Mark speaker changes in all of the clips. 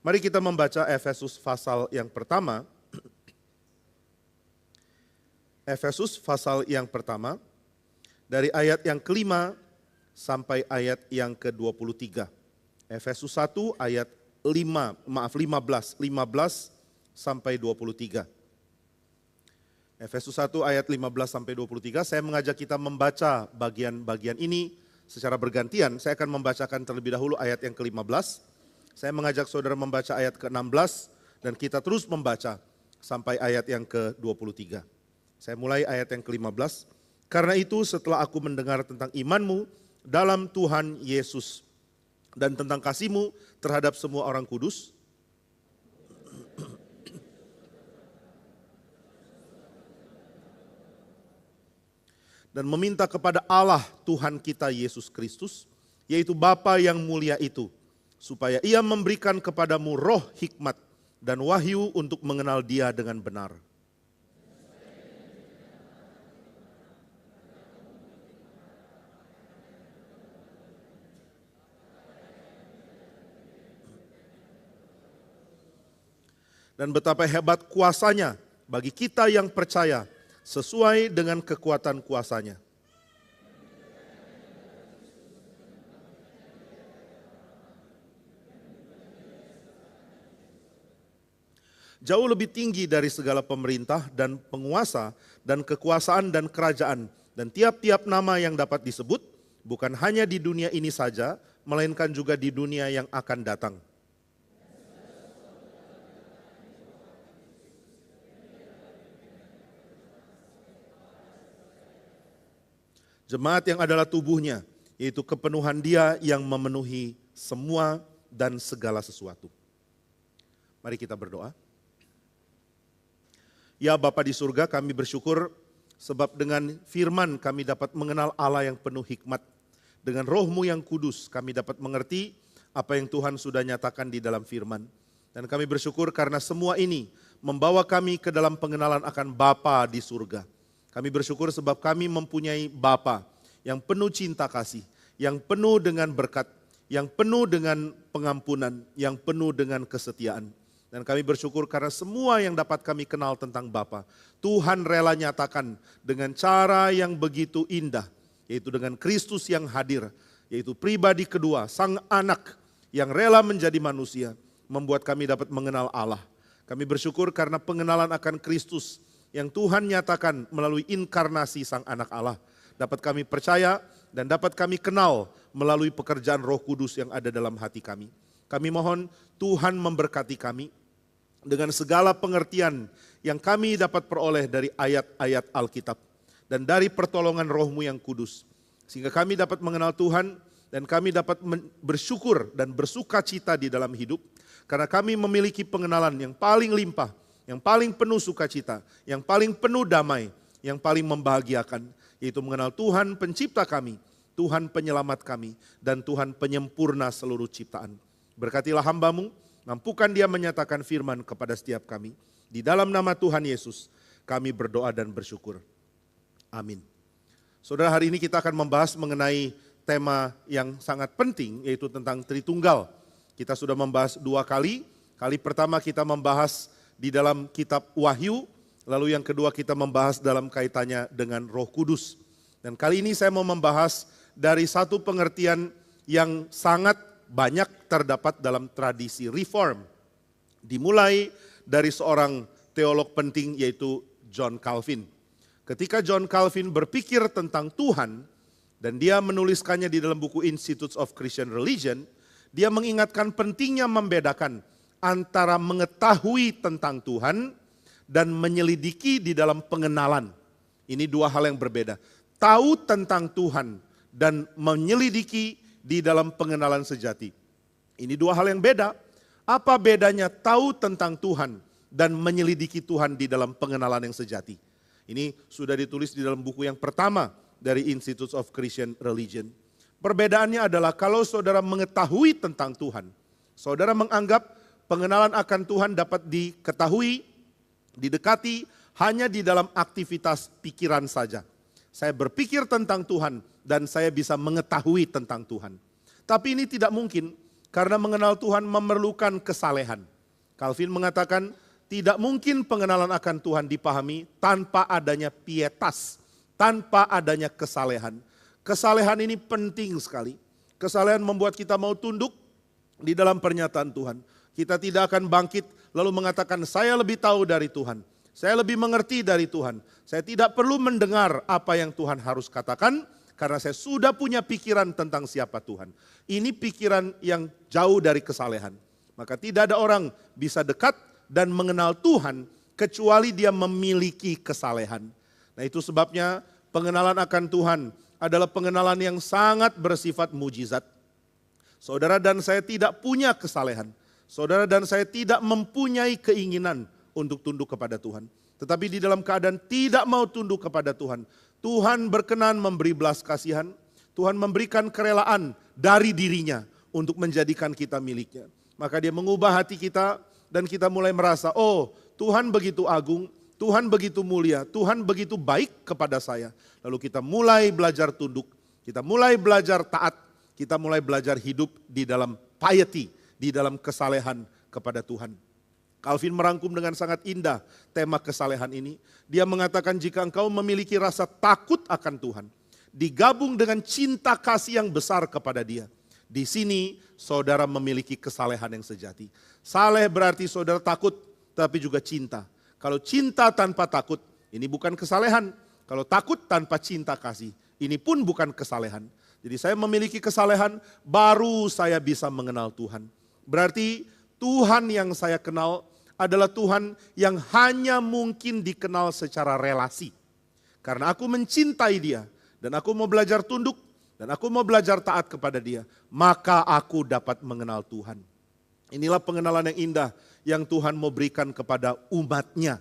Speaker 1: Mari kita membaca Efesus pasal yang pertama. Efesus pasal yang pertama, dari ayat yang kelima sampai ayat yang ke-23. Efesus 1 ayat 15 sampai 23. Efesus 1 ayat 15 sampai 23, saya mengajak kita membaca bagian-bagian ini secara bergantian. Saya akan membacakan terlebih dahulu ayat yang ke-15. Saya mengajak saudara membaca ayat ke-16 dan kita terus membaca sampai ayat yang ke-23. Saya mulai ayat yang ke-15. Karena itu setelah aku mendengar tentang imanmu dalam Tuhan Yesus dan tentang kasihmu terhadap semua orang kudus, dan meminta kepada Allah Tuhan kita Yesus Kristus, yaitu Bapa yang mulia itu, supaya Ia memberikan kepadamu roh hikmat dan wahyu untuk mengenal Dia dengan benar. Dan betapa hebat kuasanya bagi kita yang percaya sesuai dengan kekuatan kuasanya. Jauh lebih tinggi dari segala pemerintah dan penguasa dan kekuasaan dan kerajaan dan tiap-tiap nama yang dapat disebut, bukan hanya di dunia ini saja, melainkan juga di dunia yang akan datang. Jemaat yang adalah tubuhnya, yaitu kepenuhan Dia yang memenuhi semua dan segala sesuatu. Mari kita berdoa. Ya Bapa di surga, kami bersyukur sebab dengan firman kami dapat mengenal Allah yang penuh hikmat. Dengan roh-Mu yang kudus kami dapat mengerti apa yang Tuhan sudah nyatakan di dalam firman. Dan kami bersyukur karena semua ini membawa kami ke dalam pengenalan akan Bapa di surga. Kami bersyukur sebab kami mempunyai Bapa yang penuh cinta kasih, yang penuh dengan berkat, yang penuh dengan pengampunan, yang penuh dengan kesetiaan. Dan kami bersyukur karena semua yang dapat kami kenal tentang Bapa, Tuhan rela nyatakan dengan cara yang begitu indah, yaitu dengan Kristus yang hadir, yaitu pribadi kedua, Sang Anak yang rela menjadi manusia, membuat kami dapat mengenal Allah. Kami bersyukur karena pengenalan akan Kristus yang Tuhan nyatakan melalui inkarnasi Sang Anak Allah, dapat kami percaya dan dapat kami kenal melalui pekerjaan Roh Kudus yang ada dalam hati kami. Kami mohon Tuhan memberkati kami dengan segala pengertian yang kami dapat peroleh dari ayat-ayat Alkitab dan dari pertolongan Roh-Mu yang kudus. Sehingga kami dapat mengenal Tuhan dan kami dapat bersyukur dan bersuka cita di dalam hidup. Karena kami memiliki pengenalan yang paling limpah, yang paling penuh sukacita, yang paling penuh damai, yang paling membahagiakan, yaitu mengenal Tuhan pencipta kami, Tuhan penyelamat kami, dan Tuhan penyempurna seluruh ciptaan. Berkatilah hamba-Mu, mampukan Dia menyatakan firman kepada setiap kami. Di dalam nama Tuhan Yesus, kami berdoa dan bersyukur. Amin. Saudara, hari ini kita akan membahas mengenai tema yang sangat penting, yaitu tentang Tritunggal. Kita sudah membahas 2 kali. Kali pertama kita membahas di dalam kitab Wahyu, lalu yang kedua kita membahas dalam kaitannya dengan Roh Kudus. Dan kali ini saya mau membahas dari satu pengertian yang sangat banyak terdapat dalam tradisi Reform. Dimulai dari seorang teolog penting yaitu John Calvin. Ketika John Calvin berpikir tentang Tuhan dan dia menuliskannya di dalam buku Institutes of Christian Religion, dia mengingatkan pentingnya membedakan antara mengetahui tentang Tuhan dan menyelidiki di dalam pengenalan. Ini 2 hal yang berbeda. Tahu tentang Tuhan dan menyelidiki di dalam pengenalan sejati. Ini 2 hal yang beda. Apa bedanya tahu tentang Tuhan dan menyelidiki Tuhan di dalam pengenalan yang sejati? Ini sudah ditulis di dalam buku yang pertama dari Institutes of Christian Religion. Perbedaannya adalah kalau saudara mengetahui tentang Tuhan, saudara menganggap pengenalan akan Tuhan dapat diketahui, didekati hanya di dalam aktivitas pikiran saja. Saya berpikir tentang Tuhan dan saya bisa mengetahui tentang Tuhan. Tapi ini tidak mungkin Karena mengenal Tuhan memerlukan kesalehan. Calvin mengatakan tidak mungkin pengenalan akan Tuhan dipahami tanpa adanya pietas, tanpa adanya kesalehan. Kesalehan ini penting sekali. Kesalehan membuat kita mau tunduk di dalam pernyataan Tuhan. Kita tidak akan bangkit lalu mengatakan saya lebih tahu dari Tuhan. Saya lebih mengerti dari Tuhan. Saya tidak perlu mendengar apa yang Tuhan harus katakan. Karena saya sudah punya pikiran tentang siapa Tuhan. Ini pikiran yang jauh dari kesalehan. Maka tidak ada orang bisa dekat dan mengenal Tuhan kecuali dia memiliki kesalehan. Nah itu sebabnya pengenalan akan Tuhan adalah pengenalan yang sangat bersifat mujizat. Saudara dan saya tidak punya kesalehan. Saudara dan saya tidak mempunyai keinginan untuk tunduk kepada Tuhan. Tetapi di dalam keadaan tidak mau tunduk kepada Tuhan, Tuhan berkenan memberi belas kasihan, Tuhan memberikan kerelaan dari dirinya untuk menjadikan kita miliknya. Maka dia mengubah hati kita dan kita mulai merasa, oh Tuhan begitu agung, Tuhan begitu mulia, Tuhan begitu baik kepada saya. Lalu kita mulai belajar tunduk, kita mulai belajar taat, kita mulai belajar hidup di dalam piety, di dalam kesalehan kepada Tuhan. Calvin merangkum dengan sangat indah tema kesalehan ini. Dia mengatakan jika engkau memiliki rasa takut akan Tuhan, digabung dengan cinta kasih yang besar kepada Dia. Di sini saudara memiliki kesalehan yang sejati. Saleh berarti saudara takut tapi juga cinta. Kalau cinta tanpa takut, ini bukan kesalehan. Kalau takut tanpa cinta kasih, ini pun bukan kesalehan. Jadi saya memiliki kesalehan, baru saya bisa mengenal Tuhan. Berarti Tuhan yang saya kenal adalah Tuhan yang hanya mungkin dikenal secara relasi. Karena aku mencintai Dia dan aku mau belajar tunduk dan aku mau belajar taat kepada Dia, maka aku dapat mengenal Tuhan. Inilah pengenalan yang indah yang Tuhan mau berikan kepada umatnya.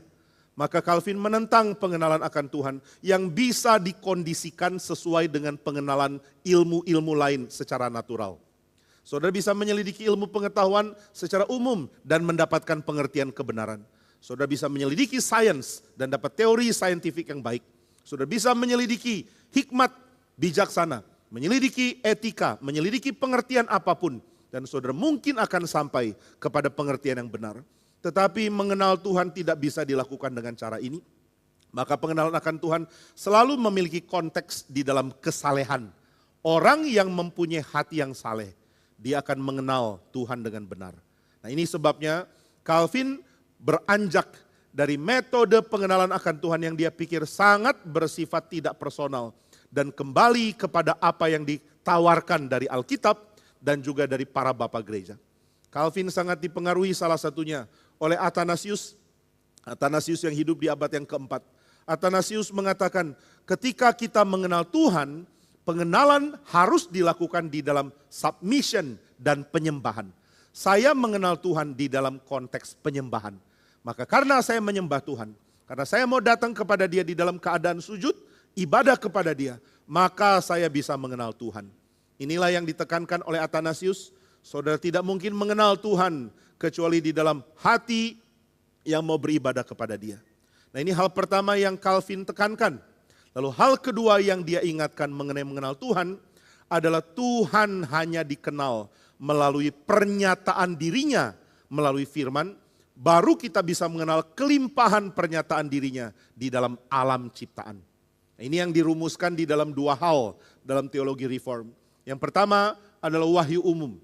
Speaker 1: Maka Calvin menentang pengenalan akan Tuhan yang bisa dikondisikan sesuai dengan pengenalan ilmu-ilmu lain secara natural. Saudara bisa menyelidiki ilmu pengetahuan secara umum dan mendapatkan pengertian kebenaran. Saudara bisa menyelidiki sains dan dapat teori saintifik yang baik. Saudara bisa menyelidiki hikmat bijaksana, menyelidiki etika, menyelidiki pengertian apapun. Dan saudara mungkin akan sampai kepada pengertian yang benar. Tetapi mengenal Tuhan tidak bisa dilakukan dengan cara ini. Maka pengenalan akan Tuhan selalu memiliki konteks di dalam kesalehan. Orang yang mempunyai hati yang saleh, dia akan mengenal Tuhan dengan benar. Nah ini sebabnya Calvin beranjak dari metode pengenalan akan Tuhan yang dia pikir sangat bersifat tidak personal. Dan kembali kepada apa yang ditawarkan dari Alkitab dan juga dari para bapak gereja. Calvin sangat dipengaruhi salah satunya oleh Athanasius. Athanasius yang hidup di abad yang keempat. Athanasius mengatakan ketika kita mengenal Tuhan, pengenalan harus dilakukan di dalam submission dan penyembahan. Saya mengenal Tuhan di dalam konteks penyembahan. Maka karena saya menyembah Tuhan, karena saya mau datang kepada Dia di dalam keadaan sujud, ibadah kepada Dia, maka saya bisa mengenal Tuhan. Inilah yang ditekankan oleh Athanasius. Saudara tidak mungkin mengenal Tuhan kecuali di dalam hati yang mau beribadah kepada Dia. Nah ini hal pertama yang Calvin tekankan. Lalu hal kedua yang dia ingatkan mengenai mengenal Tuhan adalah Tuhan hanya dikenal melalui pernyataan dirinya, melalui firman, baru kita bisa mengenal kelimpahan pernyataan dirinya di dalam alam ciptaan. Nah, ini yang dirumuskan di dalam dua hal dalam teologi reform. Yang pertama adalah wahyu umum.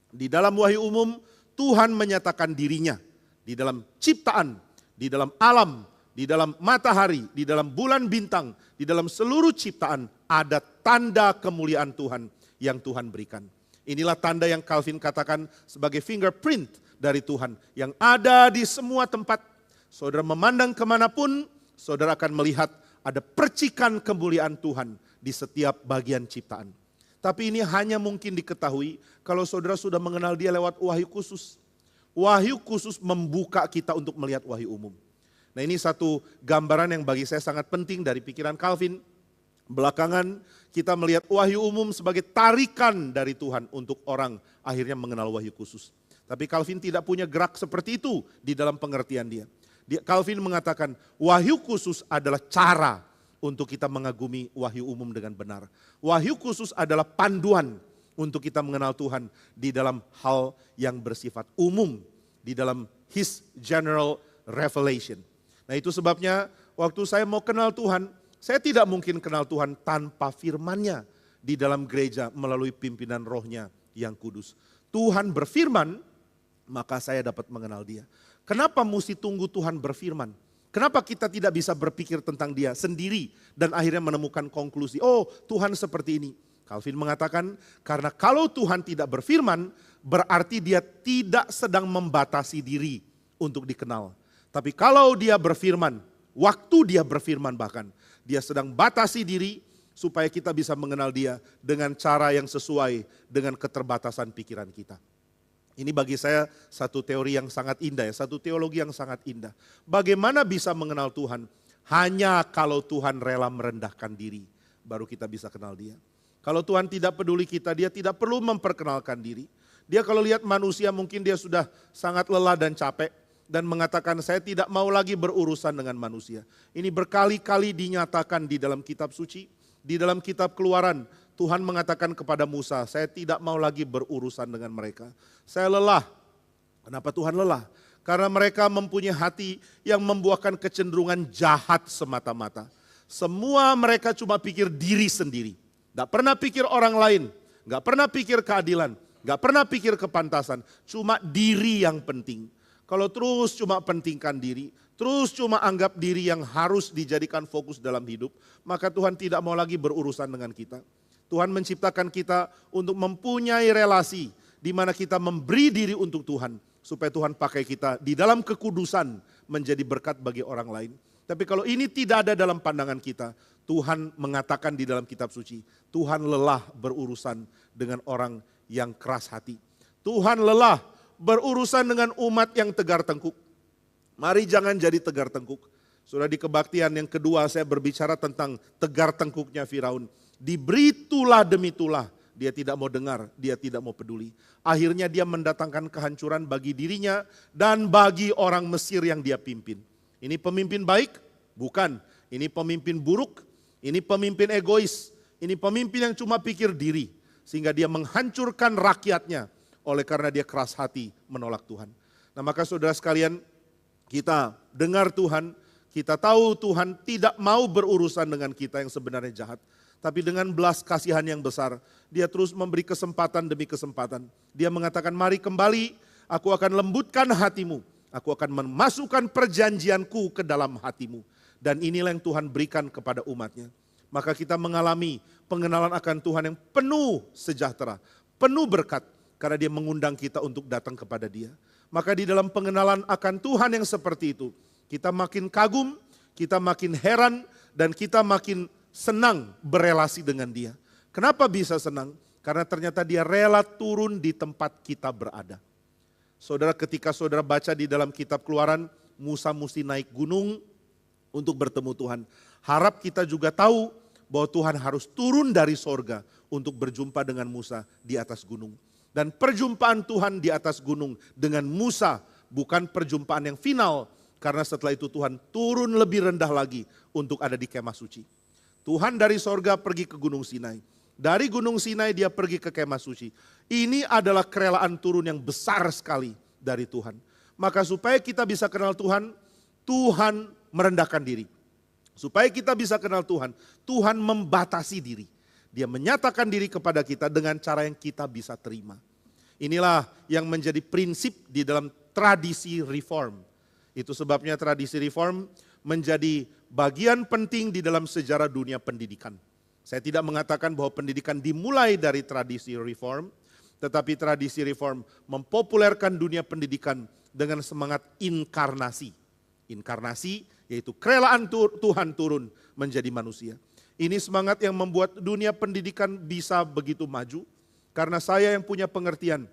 Speaker 1: Di dalam wahyu umum Tuhan menyatakan dirinya di dalam ciptaan, di dalam alam, di dalam matahari, di dalam bulan bintang, di dalam seluruh ciptaan ada tanda kemuliaan Tuhan yang Tuhan berikan. Inilah tanda yang Calvin katakan sebagai fingerprint dari Tuhan yang ada di semua tempat. Saudara memandang kemanapun, saudara akan melihat ada percikan kemuliaan Tuhan di setiap bagian ciptaan. Tapi ini hanya mungkin diketahui kalau saudara sudah mengenal Dia lewat wahyu khusus. Wahyu khusus membuka kita untuk melihat wahyu umum. Nah ini satu gambaran yang bagi saya sangat penting dari pikiran Calvin. Belakangan kita melihat wahyu umum sebagai tarikan dari Tuhan untuk orang akhirnya mengenal wahyu khusus. Tapi Calvin tidak punya gerak seperti itu di dalam pengertian dia. Calvin mengatakan wahyu khusus adalah cara untuk kita mengagumi wahyu umum dengan benar. Wahyu khusus adalah panduan untuk kita mengenal Tuhan di dalam hal yang bersifat umum, di dalam His general revelation. Nah itu sebabnya waktu saya mau kenal Tuhan, saya tidak mungkin kenal Tuhan tanpa firman-Nya di dalam gereja melalui pimpinan Roh-Nya yang kudus. Tuhan berfirman, maka saya dapat mengenal Dia. Kenapa mesti tunggu Tuhan berfirman? Kenapa kita tidak bisa berpikir tentang Dia sendiri dan akhirnya menemukan konklusi, oh Tuhan seperti ini. Calvin mengatakan, karena kalau Tuhan tidak berfirman, berarti Dia tidak sedang membatasi diri untuk dikenal. Tapi kalau Dia berfirman, waktu Dia berfirman bahkan, Dia sedang batasi diri supaya kita bisa mengenal Dia dengan cara yang sesuai dengan keterbatasan pikiran kita. Ini bagi saya satu teori yang sangat indah, satu teologi yang sangat indah. Bagaimana bisa mengenal Tuhan? Hanya kalau Tuhan rela merendahkan diri, baru kita bisa kenal Dia. Kalau Tuhan tidak peduli kita, Dia tidak perlu memperkenalkan diri. Dia kalau lihat manusia mungkin dia sudah sangat lelah dan capek. Dan mengatakan saya tidak mau lagi berurusan dengan manusia. Ini berkali-kali dinyatakan di dalam kitab suci. Di dalam kitab Keluaran, Tuhan mengatakan kepada Musa, saya tidak mau lagi berurusan dengan mereka. Saya lelah. Kenapa Tuhan lelah? Karena mereka mempunyai hati yang membuahkan kecenderungan jahat semata-mata. Semua mereka cuma pikir diri sendiri. Gak pernah pikir orang lain, gak pernah pikir keadilan, gak pernah pikir kepantasan. Cuma diri yang penting. Kalau terus cuma pentingkan diri, terus cuma anggap diri yang harus dijadikan fokus dalam hidup, maka Tuhan tidak mau lagi berurusan dengan kita. Tuhan menciptakan kita untuk mempunyai relasi di mana kita memberi diri untuk Tuhan, supaya Tuhan pakai kita di dalam kekudusan menjadi berkat bagi orang lain. Tapi kalau ini tidak ada dalam pandangan kita, Tuhan mengatakan di dalam kitab suci, Tuhan lelah berurusan dengan orang yang keras hati. Tuhan lelah berurusan dengan umat yang tegar tengkuk. Mari jangan jadi tegar tengkuk. Sudah di kebaktian yang kedua saya berbicara tentang tegar tengkuknya Firaun. Diberi tulah demi tulah, dia tidak mau dengar, dia tidak mau peduli. Akhirnya dia mendatangkan kehancuran bagi dirinya dan bagi orang Mesir yang dia pimpin. Ini pemimpin baik? Bukan. Ini pemimpin buruk? Ini pemimpin egois? Ini pemimpin yang cuma pikir diri. Sehingga dia menghancurkan rakyatnya oleh karena dia keras hati menolak Tuhan. Nah maka saudara sekalian, kita dengar Tuhan, kita tahu Tuhan tidak mau berurusan dengan kita yang sebenarnya jahat. Tapi dengan belas kasihan yang besar, dia terus memberi kesempatan demi kesempatan. Dia mengatakan, mari kembali, aku akan lembutkan hatimu. Aku akan memasukkan perjanjianku ke dalam hatimu. Dan inilah yang Tuhan berikan kepada umatnya. Maka kita mengalami pengenalan akan Tuhan yang penuh sejahtera, penuh berkat. Karena dia mengundang kita untuk datang kepada dia. Maka di dalam pengenalan akan Tuhan yang seperti itu, kita makin kagum, kita makin heran, dan kita makin senang berelasi dengan dia. Kenapa bisa senang? Karena ternyata dia rela turun di tempat kita berada. Saudara, ketika saudara baca di dalam kitab Keluaran, Musa mesti naik gunung untuk bertemu Tuhan. Harap kita juga tahu bahwa Tuhan harus turun dari sorga untuk berjumpa dengan Musa di atas gunung. Dan perjumpaan Tuhan di atas gunung dengan Musa bukan perjumpaan yang final. Karena setelah itu Tuhan turun lebih rendah lagi untuk ada di kemah suci. Tuhan dari sorga pergi ke gunung Sinai. Dari gunung Sinai dia pergi ke kemah suci. Ini adalah kerelaan turun yang besar sekali dari Tuhan. Maka supaya kita bisa kenal Tuhan, Tuhan merendahkan diri. Supaya kita bisa kenal Tuhan, Tuhan membatasi diri. Dia menyatakan diri kepada kita dengan cara yang kita bisa terima. Inilah yang menjadi prinsip di dalam tradisi reform. Itu sebabnya tradisi reform menjadi bagian penting di dalam sejarah dunia pendidikan. Saya tidak mengatakan bahwa pendidikan dimulai dari tradisi reform, tetapi tradisi reform mempopulerkan dunia pendidikan dengan semangat inkarnasi. Inkarnasi yaitu kerelaan Tuhan turun menjadi manusia. Ini semangat yang membuat dunia pendidikan bisa begitu maju, karena saya yang punya pengertian.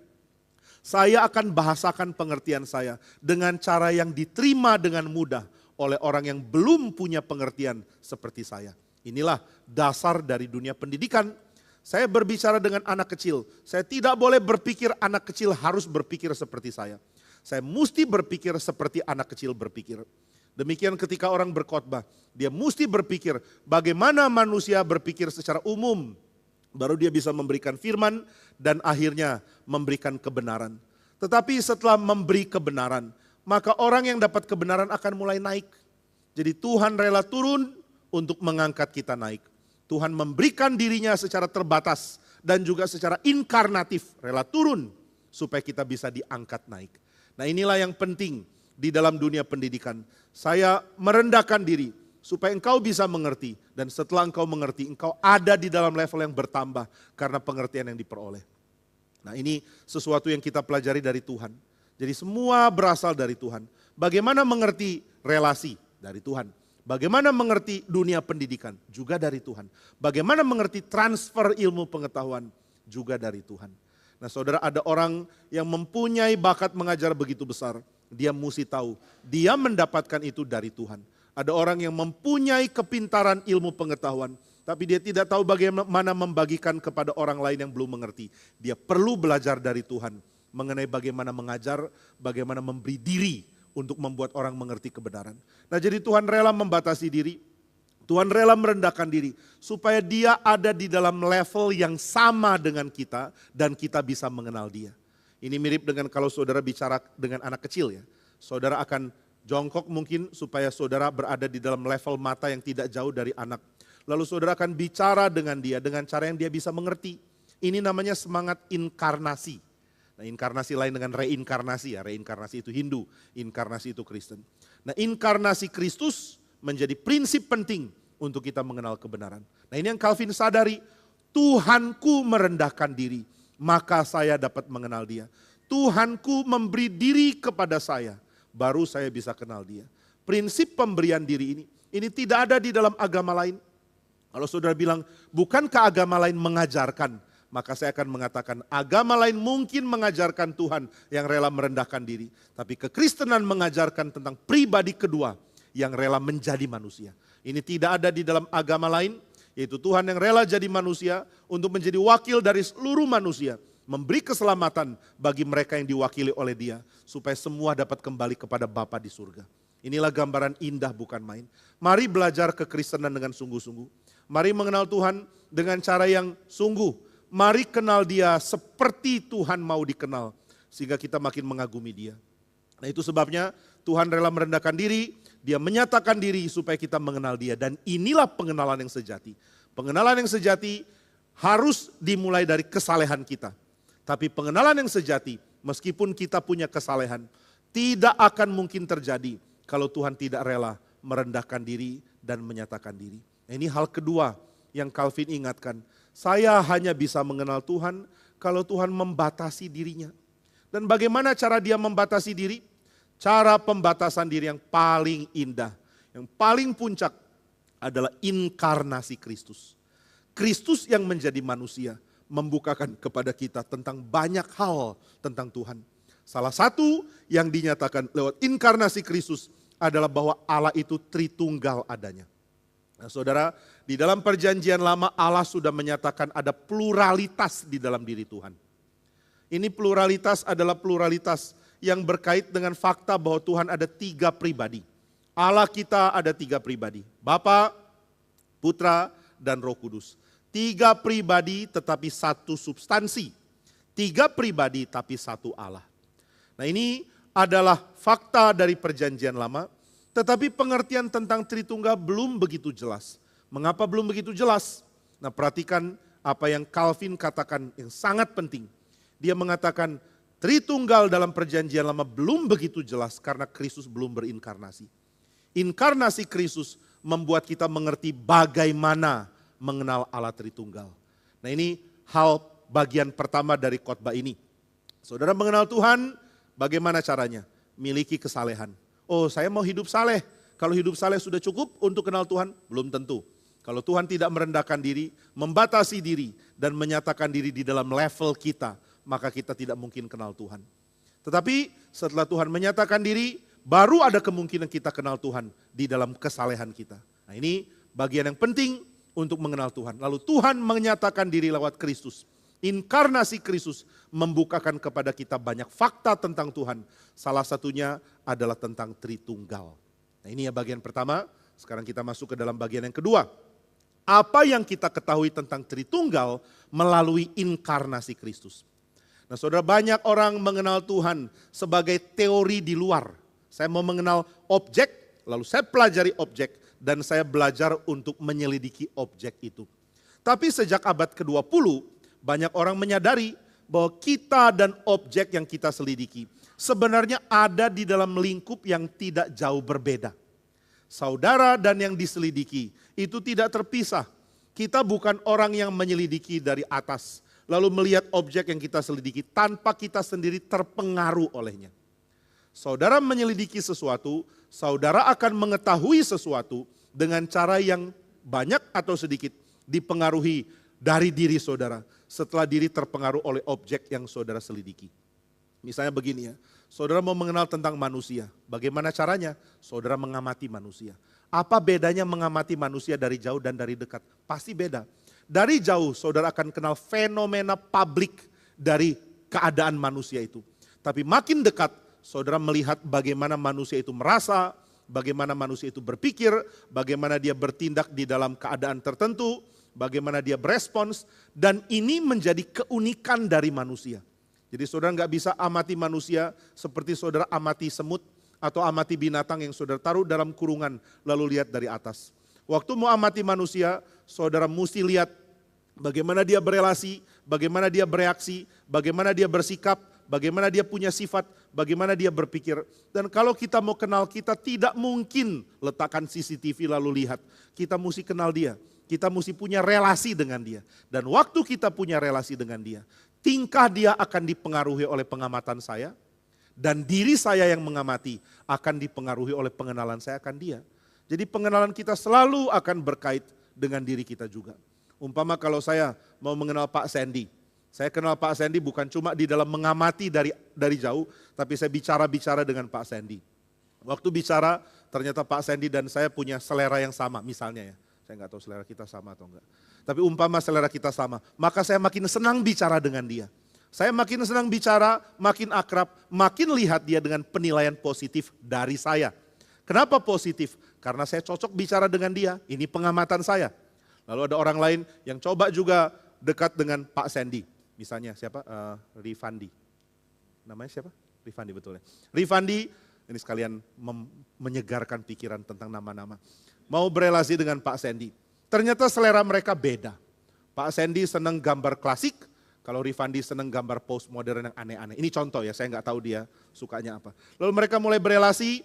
Speaker 1: Saya akan bahasakan pengertian saya dengan cara yang diterima dengan mudah oleh orang yang belum punya pengertian seperti saya. Inilah dasar dari dunia pendidikan. Saya berbicara dengan anak kecil. Saya tidak boleh berpikir anak kecil harus berpikir seperti saya. Saya mesti berpikir seperti anak kecil berpikir. Demikian ketika orang berkhotbah, dia mesti berpikir bagaimana manusia berpikir secara umum. Baru dia bisa memberikan firman dan akhirnya memberikan kebenaran. Tetapi setelah memberi kebenaran, maka orang yang dapat kebenaran akan mulai naik. Jadi Tuhan rela turun untuk mengangkat kita naik. Tuhan memberikan dirinya secara terbatas dan juga secara inkarnatif rela turun supaya kita bisa diangkat naik. Nah inilah yang penting di dalam dunia pendidikan. Saya merendahkan diri supaya engkau bisa mengerti. Dan setelah engkau mengerti, engkau ada di dalam level yang bertambah karena pengertian yang diperoleh. Nah ini sesuatu yang kita pelajari dari Tuhan. Jadi semua berasal dari Tuhan. Bagaimana mengerti relasi dari Tuhan. Bagaimana mengerti dunia pendidikan juga dari Tuhan. Bagaimana mengerti transfer ilmu pengetahuan juga dari Tuhan. Nah saudara, ada orang yang mempunyai bakat mengajar begitu besar. Dia mesti tahu, dia mendapatkan itu dari Tuhan. Ada orang yang mempunyai kepintaran ilmu pengetahuan, tapi dia tidak tahu bagaimana membagikan kepada orang lain yang belum mengerti. Dia perlu belajar dari Tuhan mengenai bagaimana mengajar, bagaimana memberi diri untuk membuat orang mengerti kebenaran. Nah jadi Tuhan rela membatasi diri, Tuhan rela merendahkan diri supaya dia ada di dalam level yang sama dengan kita dan kita bisa mengenal dia. Ini mirip dengan kalau saudara bicara dengan anak kecil ya. Saudara akan jongkok mungkin supaya saudara berada di dalam level mata yang tidak jauh dari anak. Lalu saudara akan bicara dengan dia dengan cara yang dia bisa mengerti. Ini namanya semangat inkarnasi. Nah inkarnasi lain dengan reinkarnasi ya. Reinkarnasi itu Hindu, inkarnasi itu Kristen. Nah inkarnasi Kristus menjadi prinsip penting untuk kita mengenal kebenaran. Nah ini yang Calvin sadari, Tuhanku merendahkan diri, maka saya dapat mengenal dia. Tuhanku memberi diri kepada saya, baru saya bisa kenal dia. Prinsip pemberian diri ini tidak ada di dalam agama lain. Kalau saudara bilang, bukankah agama lain mengajarkan? Maka saya akan mengatakan agama lain mungkin mengajarkan Tuhan yang rela merendahkan diri. Tapi kekristenan mengajarkan tentang pribadi kedua yang rela menjadi manusia. Ini tidak ada di dalam agama lain, yaitu Tuhan yang rela jadi manusia untuk menjadi wakil dari seluruh manusia. Memberi keselamatan bagi mereka yang diwakili oleh dia. Supaya semua dapat kembali kepada Bapa di surga. Inilah gambaran indah bukan main. Mari belajar kekristenan dengan sungguh-sungguh. Mari mengenal Tuhan dengan cara yang sungguh. Mari kenal dia seperti Tuhan mau dikenal. Sehingga kita makin mengagumi dia. Nah itu sebabnya Tuhan rela merendahkan diri. Dia menyatakan diri supaya kita mengenal dia. Dan inilah pengenalan yang sejati. Pengenalan yang sejati harus dimulai dari kesalehan kita. Tapi pengenalan yang sejati, meskipun kita punya kesalehan, tidak akan mungkin terjadi kalau Tuhan tidak rela merendahkan diri dan menyatakan diri. Nah, ini hal kedua yang Calvin ingatkan. Saya hanya bisa mengenal Tuhan kalau Tuhan membatasi dirinya. Dan bagaimana cara dia membatasi diri? Cara pembatasan diri yang paling indah, yang paling puncak adalah inkarnasi Kristus. Kristus yang menjadi manusia membukakan kepada kita tentang banyak hal tentang Tuhan. Salah satu yang dinyatakan lewat inkarnasi Kristus adalah bahwa Allah itu Tritunggal adanya. Nah saudara, di dalam perjanjian lama Allah sudah menyatakan ada pluralitas di dalam diri Tuhan. Ini pluralitas adalah pluralitas yang berkait dengan fakta bahwa Tuhan ada 3 pribadi. Allah kita ada 3 pribadi, Bapa, Putra, dan Roh Kudus. 3 pribadi tetapi 1 substansi. 3 pribadi tapi 1 Allah. Nah ini adalah fakta dari perjanjian lama. Tetapi pengertian tentang Tritunggal belum begitu jelas. Mengapa belum begitu jelas? Nah perhatikan apa yang Calvin katakan yang sangat penting. Dia mengatakan Tritunggal dalam perjanjian lama belum begitu jelas karena Kristus belum berinkarnasi. Inkarnasi Kristus membuat kita mengerti bagaimana mengenal Allah Tritunggal. Nah ini hal bagian pertama dari khotbah ini. Saudara mengenal Tuhan, bagaimana caranya? Miliki kesalehan. Oh saya mau hidup saleh. Kalau hidup saleh sudah cukup untuk kenal Tuhan? Belum tentu. Kalau Tuhan tidak merendahkan diri, membatasi diri, dan menyatakan diri di dalam level kita, maka kita tidak mungkin kenal Tuhan. Tetapi setelah Tuhan menyatakan diri, baru ada kemungkinan kita kenal Tuhan di dalam kesalehan kita. Nah ini bagian yang penting untuk mengenal Tuhan. Lalu Tuhan menyatakan diri lewat Kristus. Inkarnasi Kristus membukakan kepada kita banyak fakta tentang Tuhan. Salah satunya adalah tentang Tritunggal. Nah ini ya bagian pertama, sekarang kita masuk ke dalam bagian yang kedua. Apa yang kita ketahui tentang Tritunggal melalui inkarnasi Kristus. Nah saudara, banyak orang mengenal Tuhan sebagai teori di luar. Saya mau mengenal objek, lalu saya pelajari objek, dan saya belajar untuk menyelidiki objek itu. Tapi sejak abad ke-20, banyak orang menyadari bahwa kita dan objek yang kita selidiki sebenarnya ada di dalam lingkup yang tidak jauh berbeda. Saudara dan yang diselidiki itu tidak terpisah. Kita bukan orang yang menyelidiki dari atas, lalu melihat objek yang kita selidiki tanpa kita sendiri terpengaruh olehnya. Saudara menyelidiki sesuatu, saudara akan mengetahui sesuatu dengan cara yang banyak atau sedikit dipengaruhi dari diri saudara setelah diri terpengaruh oleh objek yang saudara selidiki. Misalnya begini ya, saudara mau mengenal tentang manusia, bagaimana caranya? Saudara mengamati manusia. Apa bedanya mengamati manusia dari jauh dan dari dekat? Pasti beda. Dari jauh saudara akan kenal fenomena publik dari keadaan manusia itu. Tapi makin dekat saudara melihat bagaimana manusia itu merasa, bagaimana manusia itu berpikir, bagaimana dia bertindak di dalam keadaan tertentu, bagaimana dia berespons, dan ini menjadi keunikan dari manusia. Jadi saudara nggak bisa amati manusia seperti saudara amati semut atau amati binatang yang saudara taruh dalam kurungan lalu lihat dari atas. Waktu mau amati manusia, saudara mesti lihat bagaimana dia berelasi, bagaimana dia bereaksi, bagaimana dia bersikap, bagaimana dia punya sifat, bagaimana dia berpikir. Dan kalau kita mau kenal, kita tidak mungkin letakkan CCTV lalu lihat. Kita mesti kenal dia, kita mesti punya relasi dengan dia. Dan waktu kita punya relasi dengan dia, tingkah dia akan dipengaruhi oleh pengamatan saya, dan diri saya yang mengamati akan dipengaruhi oleh pengenalan saya akan dia. Jadi pengenalan kita selalu akan berkait dengan diri kita juga. Umpama kalau saya mau mengenal Pak Sandy, saya kenal Pak Sandy bukan cuma di dalam mengamati dari jauh, tapi saya bicara dengan Pak Sandy. Waktu bicara ternyata Pak Sandy dan saya punya selera yang sama misalnya ya. Saya nggak tahu selera kita sama atau enggak. Tapi umpama selera kita sama, maka saya makin senang bicara dengan dia. Saya makin senang bicara, makin akrab, makin lihat dia dengan penilaian positif dari saya. Kenapa positif? Karena saya cocok bicara dengan dia, ini pengamatan saya. Lalu ada orang lain yang coba juga dekat dengan Pak Sandy. Misalnya siapa? Rifandi. Namanya siapa? Rifandi betul ya. Rifandi, ini sekalian menyegarkan pikiran tentang nama-nama. Mau berelasi dengan Pak Sandy. Ternyata selera mereka beda. Pak Sandy senang gambar klasik, kalau Rifandi senang gambar postmodern yang aneh-aneh. Ini contoh ya, saya nggak tahu dia sukanya apa. Lalu mereka mulai berelasi,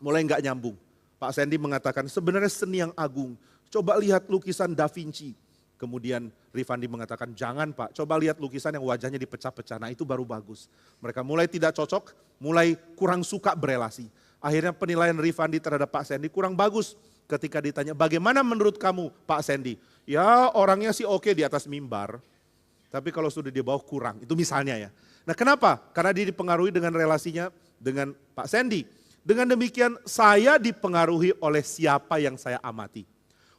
Speaker 1: mulai nggak nyambung. Pak Sandy mengatakan sebenarnya seni yang agung. Coba lihat lukisan Da Vinci. Kemudian Rifandi mengatakan jangan Pak, coba lihat lukisan yang wajahnya dipecah-pecah. Nah itu baru bagus. Mereka mulai tidak cocok, mulai kurang suka berelasi. Akhirnya penilaian Rifandi terhadap Pak Sandy kurang bagus. Ketika ditanya bagaimana menurut kamu Pak Sandy? Ya orangnya sih oke di atas mimbar. Tapi kalau sudah di bawah kurang, itu misalnya ya. Nah kenapa? Karena dia dipengaruhi dengan relasinya dengan Pak Sandy. Dengan demikian saya dipengaruhi oleh siapa yang saya amati.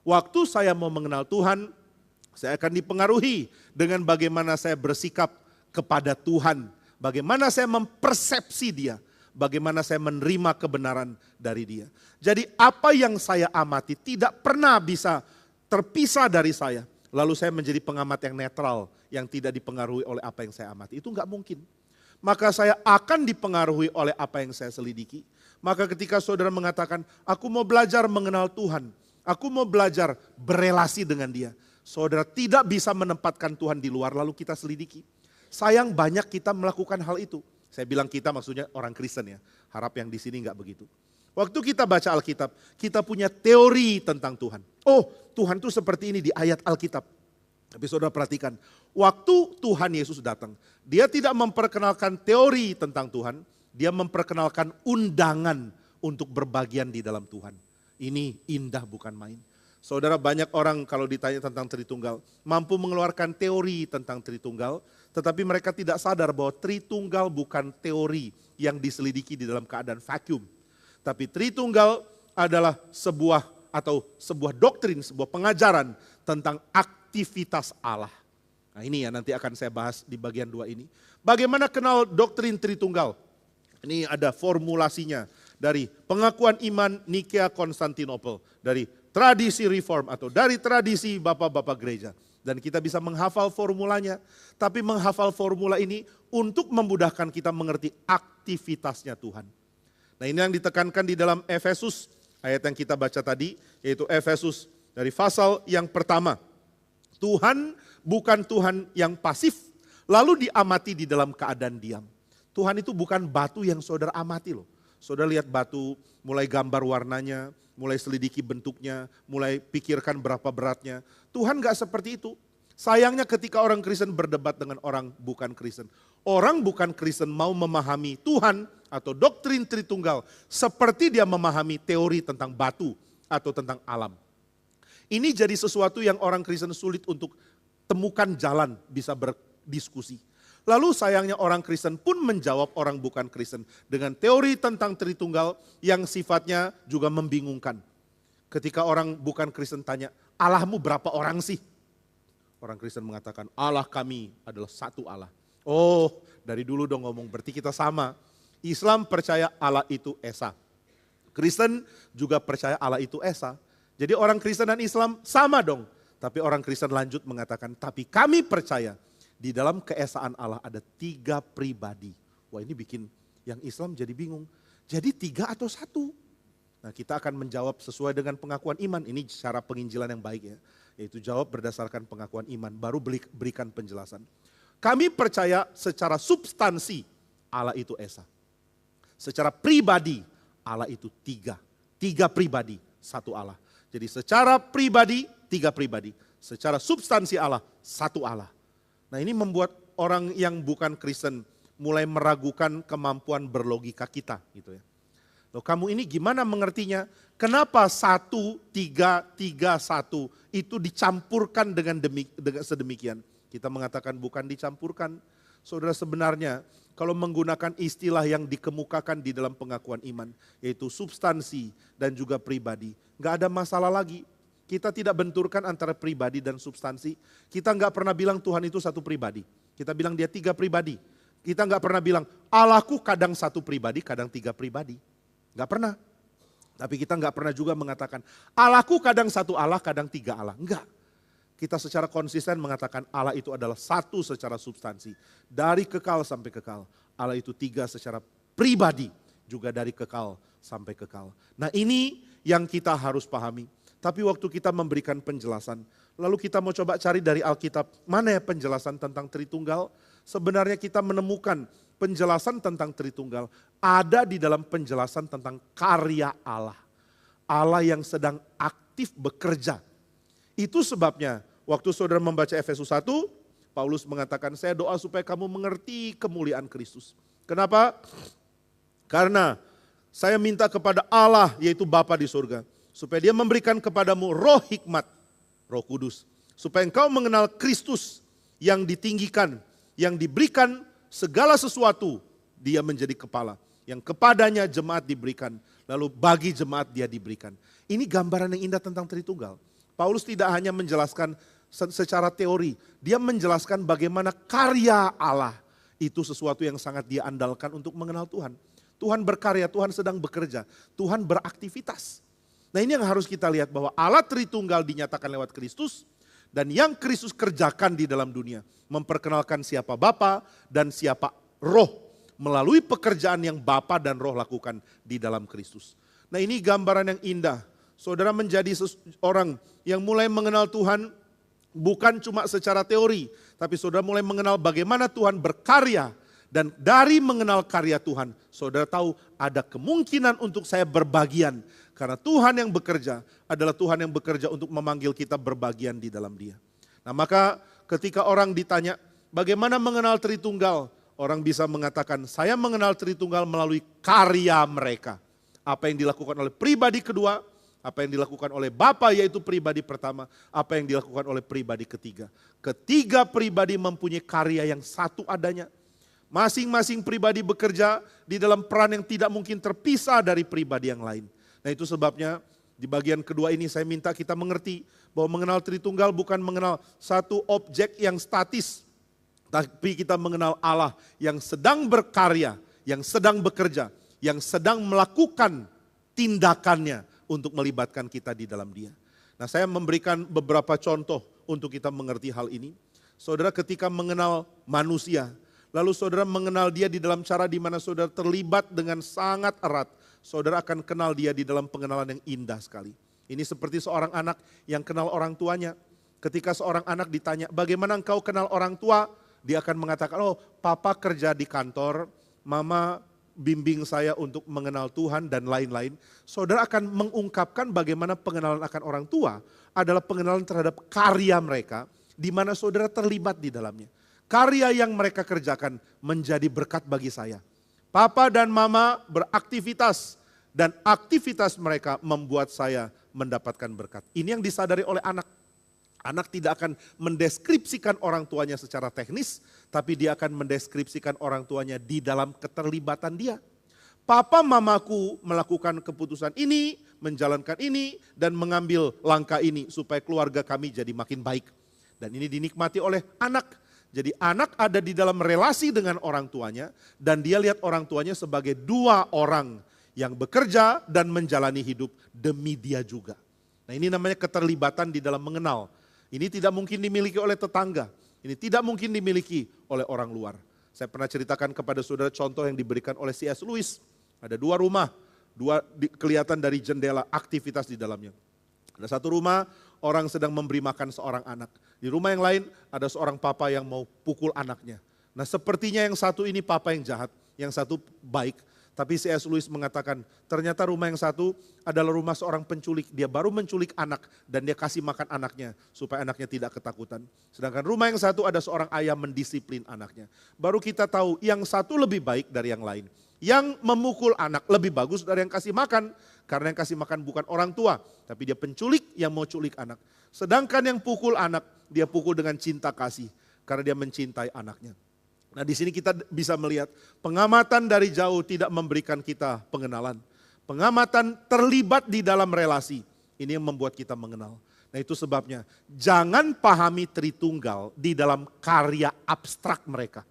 Speaker 1: Waktu saya mau mengenal Tuhan, saya akan dipengaruhi dengan bagaimana saya bersikap kepada Tuhan. Bagaimana saya mempersepsi dia. Bagaimana saya menerima kebenaran dari dia. Jadi apa yang saya amati tidak pernah bisa terpisah dari saya. Lalu saya menjadi pengamat yang netral, yang tidak dipengaruhi oleh apa yang saya amati. Itu enggak mungkin. Maka saya akan dipengaruhi oleh apa yang saya selidiki. Maka ketika saudara mengatakan, aku mau belajar mengenal Tuhan. Aku mau belajar berelasi dengan dia. Saudara tidak bisa menempatkan Tuhan di luar lalu kita selidiki. Sayang banyak kita melakukan hal itu. Saya bilang kita maksudnya orang Kristen ya. Harap yang di sini enggak begitu. Waktu kita baca Alkitab, kita punya teori tentang Tuhan. Oh, Tuhan itu seperti ini di ayat Alkitab. Tapi saudara perhatikan, waktu Tuhan Yesus datang, dia tidak memperkenalkan teori tentang Tuhan, dia memperkenalkan undangan untuk berbagian di dalam Tuhan. Ini indah bukan main. Saudara banyak orang kalau ditanya tentang Tritunggal, mampu mengeluarkan teori tentang Tritunggal, tetapi mereka tidak sadar bahwa Tritunggal bukan teori yang diselidiki di dalam keadaan vacuum. Tapi Tritunggal adalah sebuah doktrin, sebuah pengajaran tentang aktivitas Allah. Nah ini ya nanti akan saya bahas di bagian 2 ini. Bagaimana kenal doktrin Tritunggal? Ini ada formulasinya dari pengakuan iman Nikea Konstantinopel. Dari tradisi reform atau dari tradisi bapak-bapak gereja. Dan kita bisa menghafal formulanya. Tapi menghafal formula ini untuk memudahkan kita mengerti aktivitasnya Tuhan. Nah ini yang ditekankan di dalam Efesus, ayat yang kita baca tadi, yaitu Efesus dari pasal yang pertama. Tuhan bukan Tuhan yang pasif, lalu diamati di dalam keadaan diam. Tuhan itu bukan batu yang saudara amati loh. Saudara lihat batu, mulai gambar warnanya, mulai selidiki bentuknya, mulai pikirkan berapa beratnya. Tuhan gak seperti itu. Sayangnya ketika orang Kristen berdebat dengan orang bukan Kristen. Orang bukan Kristen mau memahami Tuhan atau doktrin Tritunggal seperti dia memahami teori tentang batu atau tentang alam. Ini jadi sesuatu yang orang Kristen sulit untuk temukan jalan bisa berdiskusi. Lalu sayangnya orang Kristen pun menjawab orang bukan Kristen dengan teori tentang Tritunggal yang sifatnya juga membingungkan. Ketika orang bukan Kristen tanya, Allahmu berapa orang sih? Orang Kristen mengatakan, Allah kami adalah satu Allah. Oh, dari dulu dong ngomong, berarti kita sama. Islam percaya Allah itu Esa. Kristen juga percaya Allah itu Esa. Jadi orang Kristen dan Islam sama dong. Tapi orang Kristen lanjut mengatakan, tapi kami percaya di dalam keesaan Allah ada 3 pribadi. Wah ini bikin yang Islam jadi bingung. Jadi 3 atau 1? Nah kita akan menjawab sesuai dengan pengakuan iman. Ini cara penginjilan yang baik ya. Yaitu jawab berdasarkan pengakuan iman. Baru berikan penjelasan. Kami percaya secara substansi Allah itu Esa. Secara pribadi Allah itu 3. 3 pribadi, 1 Allah. Jadi secara pribadi 3 pribadi. Secara substansi Allah 1 Allah. Nah ini membuat orang yang bukan Kristen mulai meragukan kemampuan berlogika kita gitu ya. Loh kamu ini gimana mengertinya? Kenapa 1, 3, 3, 1 itu dicampurkan dengan sedemikian? Kita mengatakan bukan dicampurkan. Saudara sebenarnya kalau menggunakan istilah yang dikemukakan di dalam pengakuan iman. Yaitu substansi dan juga pribadi. Gak ada masalah lagi. Kita tidak benturkan antara pribadi dan substansi. Kita nggak pernah bilang Tuhan itu 1 pribadi. Kita bilang dia 3 pribadi. Kita nggak pernah bilang Allahku kadang 1 pribadi, kadang 3 pribadi. Nggak pernah. Tapi kita nggak pernah juga mengatakan Allahku kadang 1 Allah, kadang 3 Allah. Enggak. Kita secara konsisten mengatakan Allah itu adalah 1 secara substansi. Dari kekal sampai kekal. Allah itu 3 secara pribadi. Juga dari kekal sampai kekal. Nah ini yang kita harus pahami. Tapi waktu kita memberikan penjelasan, lalu kita mau coba cari dari Alkitab, mana ya penjelasan tentang Tritunggal? Sebenarnya kita menemukan penjelasan tentang Tritunggal ada di dalam penjelasan tentang karya Allah. Allah yang sedang aktif bekerja. Itu sebabnya waktu saudara membaca Efesus 1, Paulus mengatakan saya doa supaya kamu mengerti kemuliaan Kristus. Kenapa? Karena saya minta kepada Allah yaitu Bapa di surga. Supaya dia memberikan kepadamu roh hikmat, roh kudus. Supaya engkau mengenal Kristus yang ditinggikan, yang diberikan segala sesuatu dia menjadi kepala. Yang kepadanya jemaat diberikan, lalu bagi jemaat dia diberikan. Ini gambaran yang indah tentang Tritunggal. Paulus tidak hanya menjelaskan secara teori, dia menjelaskan bagaimana karya Allah itu sesuatu yang sangat dia andalkan untuk mengenal Tuhan. Tuhan berkarya, Tuhan sedang bekerja, Tuhan beraktivitas. Nah ini yang harus kita lihat bahwa Allah Tritunggal dinyatakan lewat Kristus dan yang Kristus kerjakan di dalam dunia. Memperkenalkan siapa Bapa dan siapa Roh melalui pekerjaan yang Bapa dan Roh lakukan di dalam Kristus. Nah ini gambaran yang indah. Saudara menjadi orang yang mulai mengenal Tuhan bukan cuma secara teori. Tapi saudara mulai mengenal bagaimana Tuhan berkarya. Dan dari mengenal karya Tuhan, saudara tahu ada kemungkinan untuk saya berbagian. Karena Tuhan yang bekerja adalah Tuhan yang bekerja untuk memanggil kita berbagian di dalam Dia. Nah maka ketika orang ditanya bagaimana mengenal Tritunggal, orang bisa mengatakan saya mengenal Tritunggal melalui karya mereka. Apa yang dilakukan oleh pribadi kedua, apa yang dilakukan oleh Bapa yaitu pribadi pertama, apa yang dilakukan oleh pribadi ketiga. Ketiga pribadi mempunyai karya yang satu adanya. Masing-masing pribadi bekerja di dalam peran yang tidak mungkin terpisah dari pribadi yang lain. Nah itu sebabnya di bagian kedua ini saya minta kita mengerti bahwa mengenal Tritunggal bukan mengenal satu objek yang statis. Tapi kita mengenal Allah yang sedang berkarya, yang sedang bekerja, yang sedang melakukan tindakannya untuk melibatkan kita di dalam Dia. Nah, saya memberikan beberapa contoh untuk kita mengerti hal ini. Saudara, ketika mengenal manusia, lalu saudara mengenal dia di dalam cara di mana saudara terlibat dengan sangat erat, saudara akan kenal dia di dalam pengenalan yang indah sekali. Ini seperti seorang anak yang kenal orang tuanya. Ketika seorang anak ditanya, bagaimana engkau kenal orang tua? Dia akan mengatakan, oh papa kerja di kantor, mama bimbing saya untuk mengenal Tuhan dan lain-lain. Saudara akan mengungkapkan bagaimana pengenalan akan orang tua adalah pengenalan terhadap karya mereka, di mana saudara terlibat di dalamnya. Karya yang mereka kerjakan menjadi berkat bagi saya. Papa dan mama beraktivitas dan aktivitas mereka membuat saya mendapatkan berkat. Ini yang disadari oleh anak. Anak tidak akan mendeskripsikan orang tuanya secara teknis, tapi dia akan mendeskripsikan orang tuanya di dalam keterlibatan dia. Papa mamaku melakukan keputusan ini, menjalankan ini, dan mengambil langkah ini supaya keluarga kami jadi makin baik. Dan ini dinikmati oleh anak. Jadi anak ada di dalam relasi dengan orang tuanya, dan dia lihat orang tuanya sebagai dua orang yang bekerja dan menjalani hidup demi dia juga. Nah, ini namanya keterlibatan di dalam mengenal. Ini tidak mungkin dimiliki oleh tetangga. Ini tidak mungkin dimiliki oleh orang luar. Saya pernah ceritakan kepada saudara contoh yang diberikan oleh C.S. Lewis. Ada dua rumah, kelihatan dari jendela aktivitas di dalamnya. Ada satu rumah orang sedang memberi makan seorang anak. Di rumah yang lain ada seorang papa yang mau pukul anaknya. Nah, sepertinya yang satu ini papa yang jahat, yang satu baik. Tapi C.S. Lewis mengatakan ternyata rumah yang satu adalah rumah seorang penculik. Dia baru menculik anak dan dia kasih makan anaknya supaya anaknya tidak ketakutan. Sedangkan rumah yang satu ada seorang ayah mendisiplin anaknya. Baru kita tahu yang satu lebih baik dari yang lain. Yang memukul anak lebih bagus dari yang kasih makan. Karena yang kasih makan bukan orang tua, tapi dia penculik yang mau culik anak. Sedangkan yang pukul anak, dia pukul dengan cinta kasih karena dia mencintai anaknya. Nah, di sini kita bisa melihat pengamatan dari jauh tidak memberikan kita pengenalan. Pengamatan terlibat di dalam relasi, ini yang membuat kita mengenal. Nah, itu sebabnya jangan pahami Tritunggal di dalam karya abstrak mereka.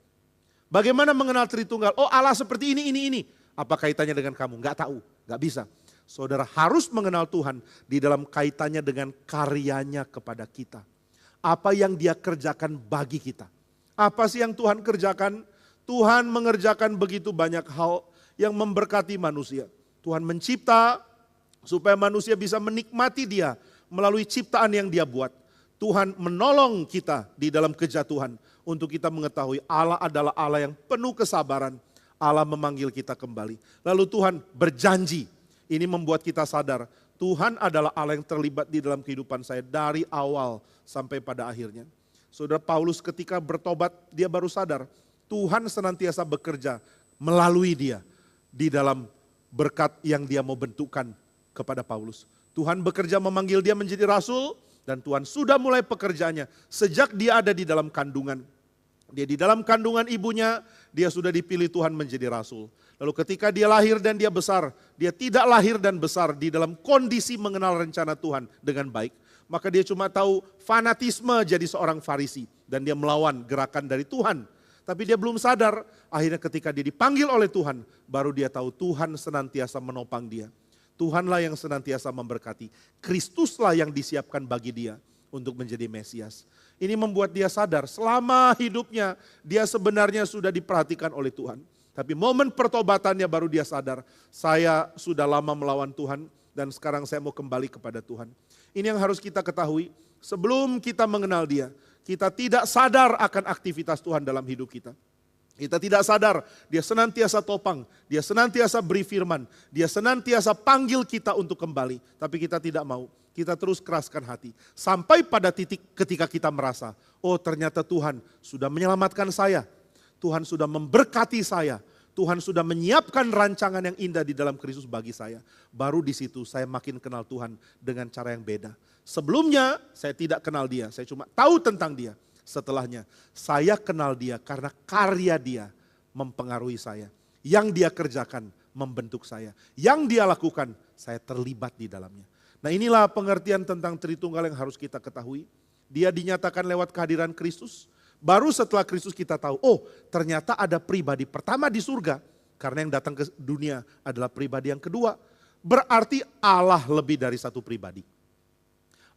Speaker 1: Bagaimana mengenal Tritunggal? Oh, Allah seperti ini. Apa kaitannya dengan kamu? Enggak tahu, enggak bisa. Saudara harus mengenal Tuhan di dalam kaitannya dengan karyanya kepada kita. Apa yang dia kerjakan bagi kita. Apa sih yang Tuhan kerjakan? Tuhan mengerjakan begitu banyak hal yang memberkati manusia. Tuhan mencipta supaya manusia bisa menikmati dia melalui ciptaan yang dia buat. Tuhan menolong kita di dalam kejatuhan untuk kita mengetahui Allah adalah Allah yang penuh kesabaran. Allah memanggil kita kembali. Lalu Tuhan berjanji, ini membuat kita sadar Tuhan adalah Allah yang terlibat di dalam kehidupan saya dari awal sampai pada akhirnya. Saudara Paulus ketika bertobat dia baru sadar Tuhan senantiasa bekerja melalui dia di dalam berkat yang dia mau bentukkan kepada Paulus. Tuhan bekerja memanggil dia menjadi rasul dan Tuhan sudah mulai pekerjaannya sejak dia ada di dalam kandungan. Dia di dalam kandungan ibunya dia sudah dipilih Tuhan menjadi rasul. Lalu ketika dia lahir dan dia besar, dia tidak lahir dan besar di dalam kondisi mengenal rencana Tuhan dengan baik. Maka dia cuma tahu fanatisme jadi seorang Farisi. Dan dia melawan gerakan dari Tuhan. Tapi dia belum sadar, akhirnya ketika dia dipanggil oleh Tuhan, baru dia tahu Tuhan senantiasa menopang dia. Tuhanlah yang senantiasa memberkati. Kristuslah yang disiapkan bagi dia untuk menjadi Mesias. Ini membuat dia sadar, selama hidupnya dia sebenarnya sudah diperhatikan oleh Tuhan. Tapi momen pertobatannya baru dia sadar, saya sudah lama melawan Tuhan dan sekarang saya mau kembali kepada Tuhan. Ini yang harus kita ketahui, sebelum kita mengenal dia, kita tidak sadar akan aktivitas Tuhan dalam hidup kita. Kita tidak sadar, dia senantiasa topang, dia senantiasa beri firman, dia senantiasa panggil kita untuk kembali. Tapi kita tidak mau, kita terus keraskan hati. Sampai pada titik ketika kita merasa, oh ternyata Tuhan sudah menyelamatkan saya. Tuhan sudah memberkati saya. Tuhan sudah menyiapkan rancangan yang indah di dalam Kristus bagi saya. Baru di situ saya makin kenal Tuhan dengan cara yang beda. Sebelumnya saya tidak kenal dia, saya cuma tahu tentang dia. Setelahnya saya kenal dia karena karya dia mempengaruhi saya. Yang dia kerjakan membentuk saya. Yang dia lakukan saya terlibat di dalamnya. Nah, inilah pengertian tentang Tritunggal yang harus kita ketahui. Dia dinyatakan lewat kehadiran Kristus. Baru setelah Kristus kita tahu, oh ternyata ada pribadi pertama di surga. Karena yang datang ke dunia adalah pribadi yang kedua. Berarti Allah lebih dari satu pribadi.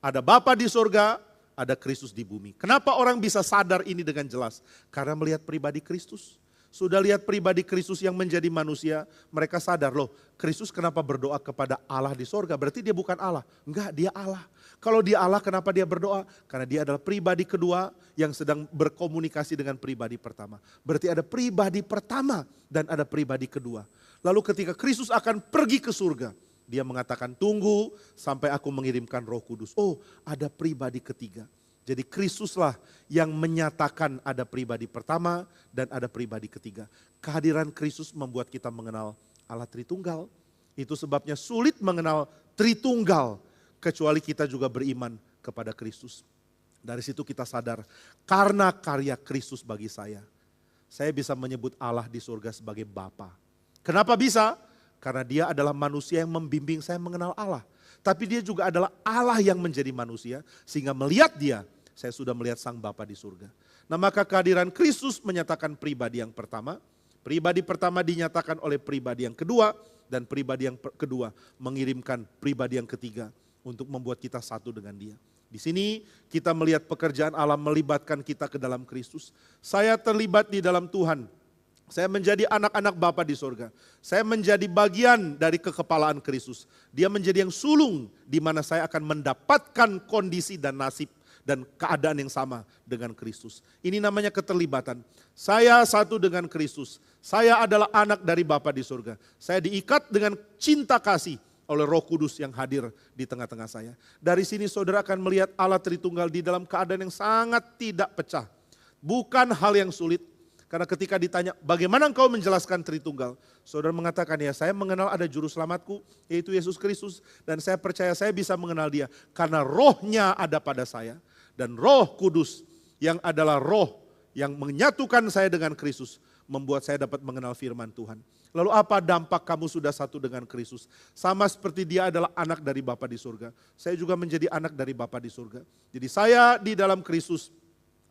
Speaker 1: Ada Bapa di surga, ada Kristus di bumi. Kenapa orang bisa sadar ini dengan jelas? Karena melihat pribadi Kristus. Sudah lihat pribadi Kristus yang menjadi manusia, mereka sadar loh, Kristus kenapa berdoa kepada Allah di sorga? Berarti dia bukan Allah. Enggak, dia Allah. Kalau dia Allah, kenapa dia berdoa? Karena dia adalah pribadi kedua yang sedang berkomunikasi dengan pribadi pertama. Berarti ada pribadi pertama dan ada pribadi kedua. Lalu ketika Kristus akan pergi ke surga, dia mengatakan tunggu sampai aku mengirimkan Roh Kudus. Oh, ada pribadi ketiga. Jadi Kristuslah yang menyatakan ada pribadi pertama dan ada pribadi ketiga. Kehadiran Kristus membuat kita mengenal Allah Tritunggal. Itu sebabnya sulit mengenal Tritunggal kecuali kita juga beriman kepada Kristus. Dari situ kita sadar karena karya Kristus bagi saya bisa menyebut Allah di surga sebagai Bapa. Kenapa bisa? Karena dia adalah manusia yang membimbing saya mengenal Allah. Tapi dia juga adalah Allah yang menjadi manusia, sehingga melihat dia, saya sudah melihat Sang Bapa di surga. Nah maka kehadiran Kristus menyatakan pribadi yang pertama, pribadi pertama dinyatakan oleh pribadi yang kedua, dan pribadi yang kedua mengirimkan pribadi yang ketiga untuk membuat kita satu dengan dia. Di sini kita melihat pekerjaan Allah melibatkan kita ke dalam Kristus. Saya terlibat di dalam Tuhan. Saya menjadi anak-anak Bapa di surga. Saya menjadi bagian dari kekepalaan Kristus. Dia menjadi yang sulung di mana saya akan mendapatkan kondisi dan nasib dan keadaan yang sama dengan Kristus. Ini namanya keterlibatan. Saya satu dengan Kristus. Saya adalah anak dari Bapa di surga. Saya diikat dengan cinta kasih oleh Roh Kudus yang hadir di tengah-tengah saya. Dari sini saudara akan melihat Allah Tritunggal di dalam keadaan yang sangat tidak pecah. Bukan hal yang sulit. Karena ketika ditanya, bagaimana engkau menjelaskan Tritunggal? Saudara mengatakan, ya saya mengenal ada juru selamatku, yaitu Yesus Kristus. Dan saya percaya saya bisa mengenal dia. Karena rohnya ada pada saya. Dan Roh Kudus yang adalah roh yang menyatukan saya dengan Kristus. Membuat saya dapat mengenal firman Tuhan. Lalu apa dampak kamu sudah satu dengan Kristus? Sama seperti dia adalah anak dari Bapa di surga. Saya juga menjadi anak dari Bapa di surga. Jadi saya di dalam Kristus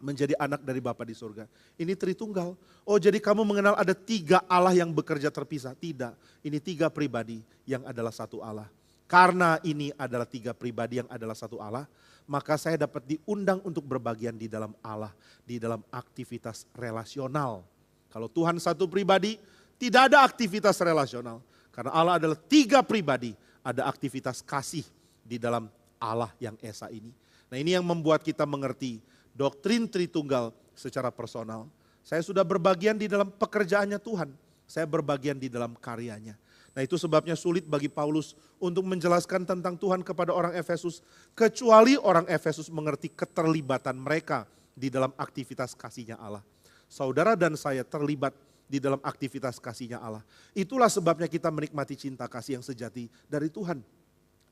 Speaker 1: menjadi anak dari Bapa di surga. Ini Tritunggal. Oh jadi kamu mengenal ada 3 Allah yang bekerja terpisah. Tidak, ini 3 pribadi yang adalah satu Allah. Karena ini adalah 3 pribadi yang adalah satu Allah, maka saya dapat diundang untuk berbagian di dalam Allah, di dalam aktivitas relasional. Kalau Tuhan satu pribadi, tidak ada aktivitas relasional. Karena Allah adalah 3 pribadi, ada aktivitas kasih di dalam Allah yang esa ini. Nah ini yang membuat kita mengerti doktrin Tritunggal secara personal. Saya sudah berbagian di dalam pekerjaannya Tuhan. Saya berbagian di dalam karyanya. Nah itu sebabnya sulit bagi Paulus untuk menjelaskan tentang Tuhan kepada orang Efesus. Kecuali orang Efesus mengerti keterlibatan mereka di dalam aktivitas kasihnya Allah. Saudara dan saya terlibat di dalam aktivitas kasihnya Allah. Itulah sebabnya kita menikmati cinta kasih yang sejati dari Tuhan.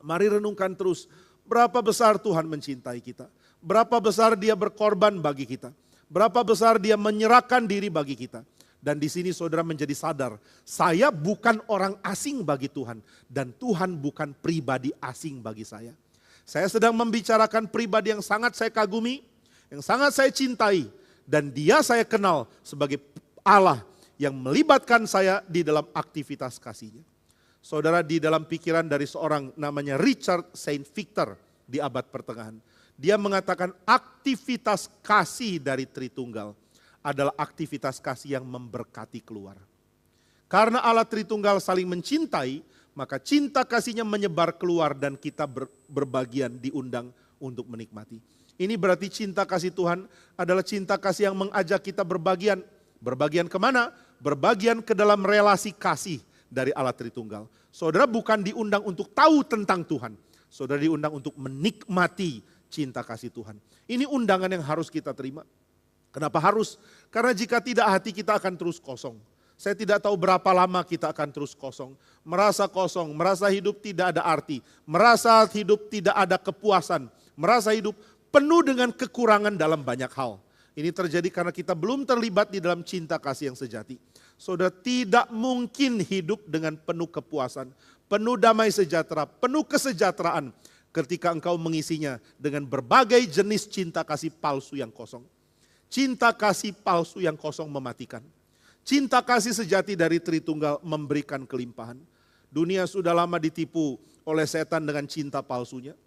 Speaker 1: Mari renungkan terus. Berapa besar Tuhan mencintai kita. Berapa besar dia berkorban bagi kita. Berapa besar dia menyerahkan diri bagi kita. Dan di sini saudara menjadi sadar, saya bukan orang asing bagi Tuhan. Dan Tuhan bukan pribadi asing bagi saya. Saya sedang membicarakan pribadi yang sangat saya kagumi, yang sangat saya cintai. Dan dia saya kenal sebagai Allah yang melibatkan saya di dalam aktivitas kasihnya. Saudara, di dalam pikiran dari seorang namanya Richard Saint Victor di abad pertengahan. Dia mengatakan aktivitas kasih dari Tritunggal adalah aktivitas kasih yang memberkati keluar. Karena Allah Tritunggal saling mencintai, maka cinta kasihnya menyebar keluar dan kita berbagian diundang untuk menikmati. Ini berarti cinta kasih Tuhan adalah cinta kasih yang mengajak kita berbagian. Berbagian kemana? Berbagian ke dalam relasi kasih dari Allah Tritunggal. Saudara bukan diundang untuk tahu tentang Tuhan. Saudara diundang untuk menikmati cinta kasih Tuhan. Ini undangan yang harus kita terima. Kenapa harus? Karena jika tidak hati kita akan terus kosong. Saya tidak tahu berapa lama kita akan terus kosong. Merasa hidup tidak ada arti. Merasa hidup tidak ada kepuasan. Merasa hidup penuh dengan kekurangan dalam banyak hal. Ini terjadi karena kita belum terlibat di dalam cinta kasih yang sejati. Saudara tidak mungkin hidup dengan penuh kepuasan, penuh damai sejahtera, penuh kesejahteraan ketika engkau mengisinya dengan berbagai jenis cinta kasih palsu yang kosong. Cinta kasih palsu yang kosong mematikan. Cinta kasih sejati dari Tritunggal memberikan kelimpahan. Dunia sudah lama ditipu oleh setan dengan cinta palsunya.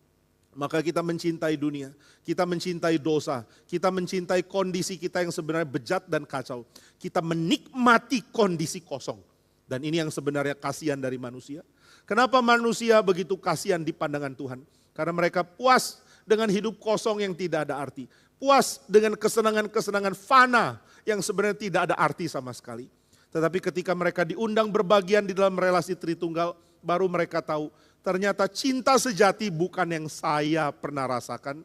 Speaker 1: Maka kita mencintai dunia, kita mencintai dosa, kita mencintai kondisi kita yang sebenarnya bejat dan kacau. Kita menikmati kondisi kosong. Dan ini yang sebenarnya kasihan dari manusia. Kenapa manusia begitu kasihan di pandangan Tuhan? Karena mereka puas dengan hidup kosong yang tidak ada arti. Puas dengan kesenangan-kesenangan fana yang sebenarnya tidak ada arti sama sekali. Tetapi ketika mereka diundang berbagian di dalam relasi Tritunggal, baru mereka tahu ternyata cinta sejati bukan yang saya pernah rasakan.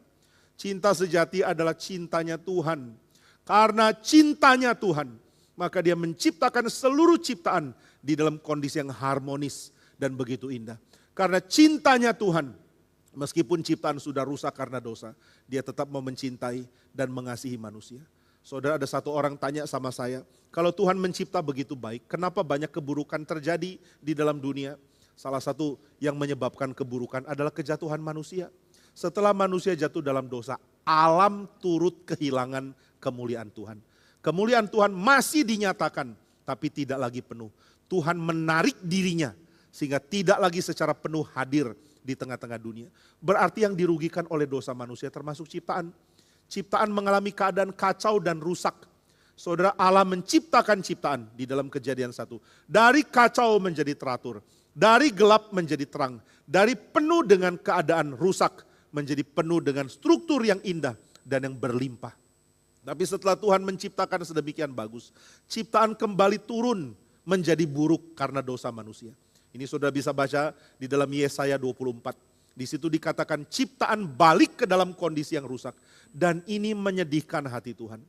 Speaker 1: Cinta sejati adalah cintanya Tuhan. Karena cintanya Tuhan, maka dia menciptakan seluruh ciptaan di dalam kondisi yang harmonis dan begitu indah. Karena cintanya Tuhan, meskipun ciptaan sudah rusak karena dosa, dia tetap mau mencintai dan mengasihi manusia. Saudara, ada satu orang tanya sama saya, kalau Tuhan mencipta begitu baik, kenapa banyak keburukan terjadi di dalam dunia? Salah satu yang menyebabkan keburukan adalah kejatuhan manusia. Setelah manusia jatuh dalam dosa, alam turut kehilangan kemuliaan Tuhan. Kemuliaan Tuhan masih dinyatakan, tapi tidak lagi penuh. Tuhan menarik dirinya, sehingga tidak lagi secara penuh hadir di tengah-tengah dunia. Berarti yang dirugikan oleh dosa manusia termasuk ciptaan. Ciptaan mengalami keadaan kacau dan rusak. Saudara, Allah menciptakan ciptaan di dalam Kejadian 1. Dari kacau menjadi teratur. Dari gelap menjadi terang, dari penuh dengan keadaan rusak menjadi penuh dengan struktur yang indah dan yang berlimpah. Tapi setelah Tuhan menciptakan sedemikian bagus, ciptaan kembali turun menjadi buruk karena dosa manusia. Ini saudara bisa baca di dalam Yesaya 24. Di situ dikatakan ciptaan balik ke dalam kondisi yang rusak. Dan ini menyedihkan hati Tuhan.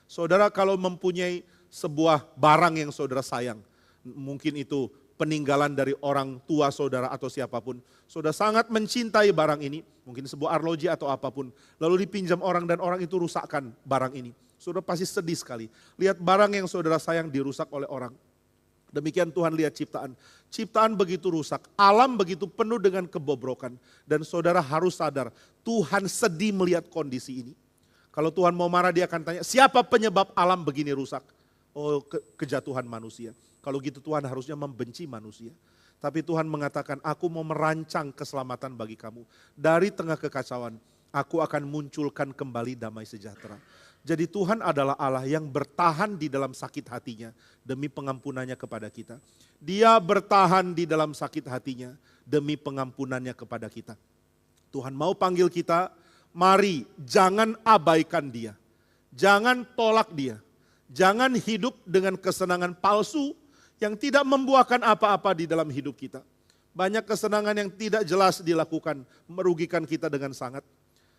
Speaker 1: Saudara, kalau mempunyai sebuah barang yang saudara sayang, mungkin itu peninggalan dari orang tua saudara atau siapapun. Saudara sangat mencintai barang ini, mungkin sebuah arloji atau apapun. Lalu dipinjam orang dan orang itu rusakkan barang ini. Saudara pasti sedih sekali. Lihat barang yang saudara sayang dirusak oleh orang. Demikian Tuhan lihat ciptaan. Ciptaan begitu rusak, alam begitu penuh dengan kebobrokan. Dan saudara harus sadar, Tuhan sedih melihat kondisi ini. Kalau Tuhan mau marah dia akan tanya, siapa penyebab alam begini rusak? Oh, kejatuhan manusia. Kalau gitu Tuhan harusnya membenci manusia. Tapi Tuhan mengatakan, aku mau merancang keselamatan bagi kamu. Dari tengah kekacauan, aku akan munculkan kembali damai sejahtera. Jadi Tuhan adalah Allah yang bertahan di dalam sakit hatinya demi pengampunannya kepada kita. Dia bertahan di dalam sakit hatinya demi pengampunannya kepada kita. Tuhan mau panggil kita, mari jangan abaikan dia. Jangan tolak dia. Jangan hidup dengan kesenangan palsu yang tidak membuahkan apa-apa di dalam hidup kita. Banyak kesenangan yang tidak jelas dilakukan, merugikan kita dengan sangat.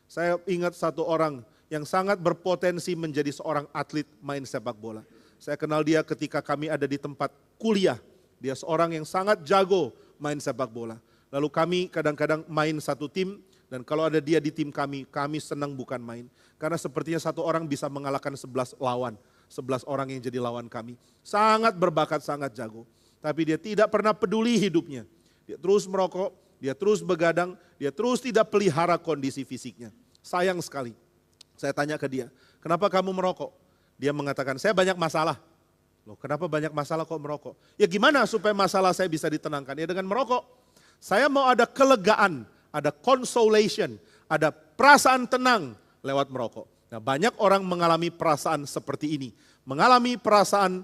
Speaker 1: Saya ingat satu orang yang sangat berpotensi menjadi seorang atlet main sepak bola. Saya kenal dia ketika kami ada di tempat kuliah. Dia seorang yang sangat jago main sepak bola. Lalu kami kadang-kadang main satu tim, dan kalau ada dia di tim kami senang bukan main. Karena sepertinya satu orang bisa mengalahkan 11 lawan. 11 orang yang jadi lawan kami. Sangat berbakat, sangat jago. Tapi dia tidak pernah peduli hidupnya. Dia terus merokok, dia terus begadang, dia terus tidak pelihara kondisi fisiknya. Sayang sekali. Saya tanya ke dia, kenapa kamu merokok? Dia mengatakan, saya banyak masalah. Loh, kenapa banyak masalah kok merokok? Ya gimana supaya masalah saya bisa ditenangkan? Ya dengan merokok. Saya mau ada kelegaan, ada consolation, ada perasaan tenang lewat merokok. Nah, banyak orang mengalami perasaan seperti ini. Mengalami perasaan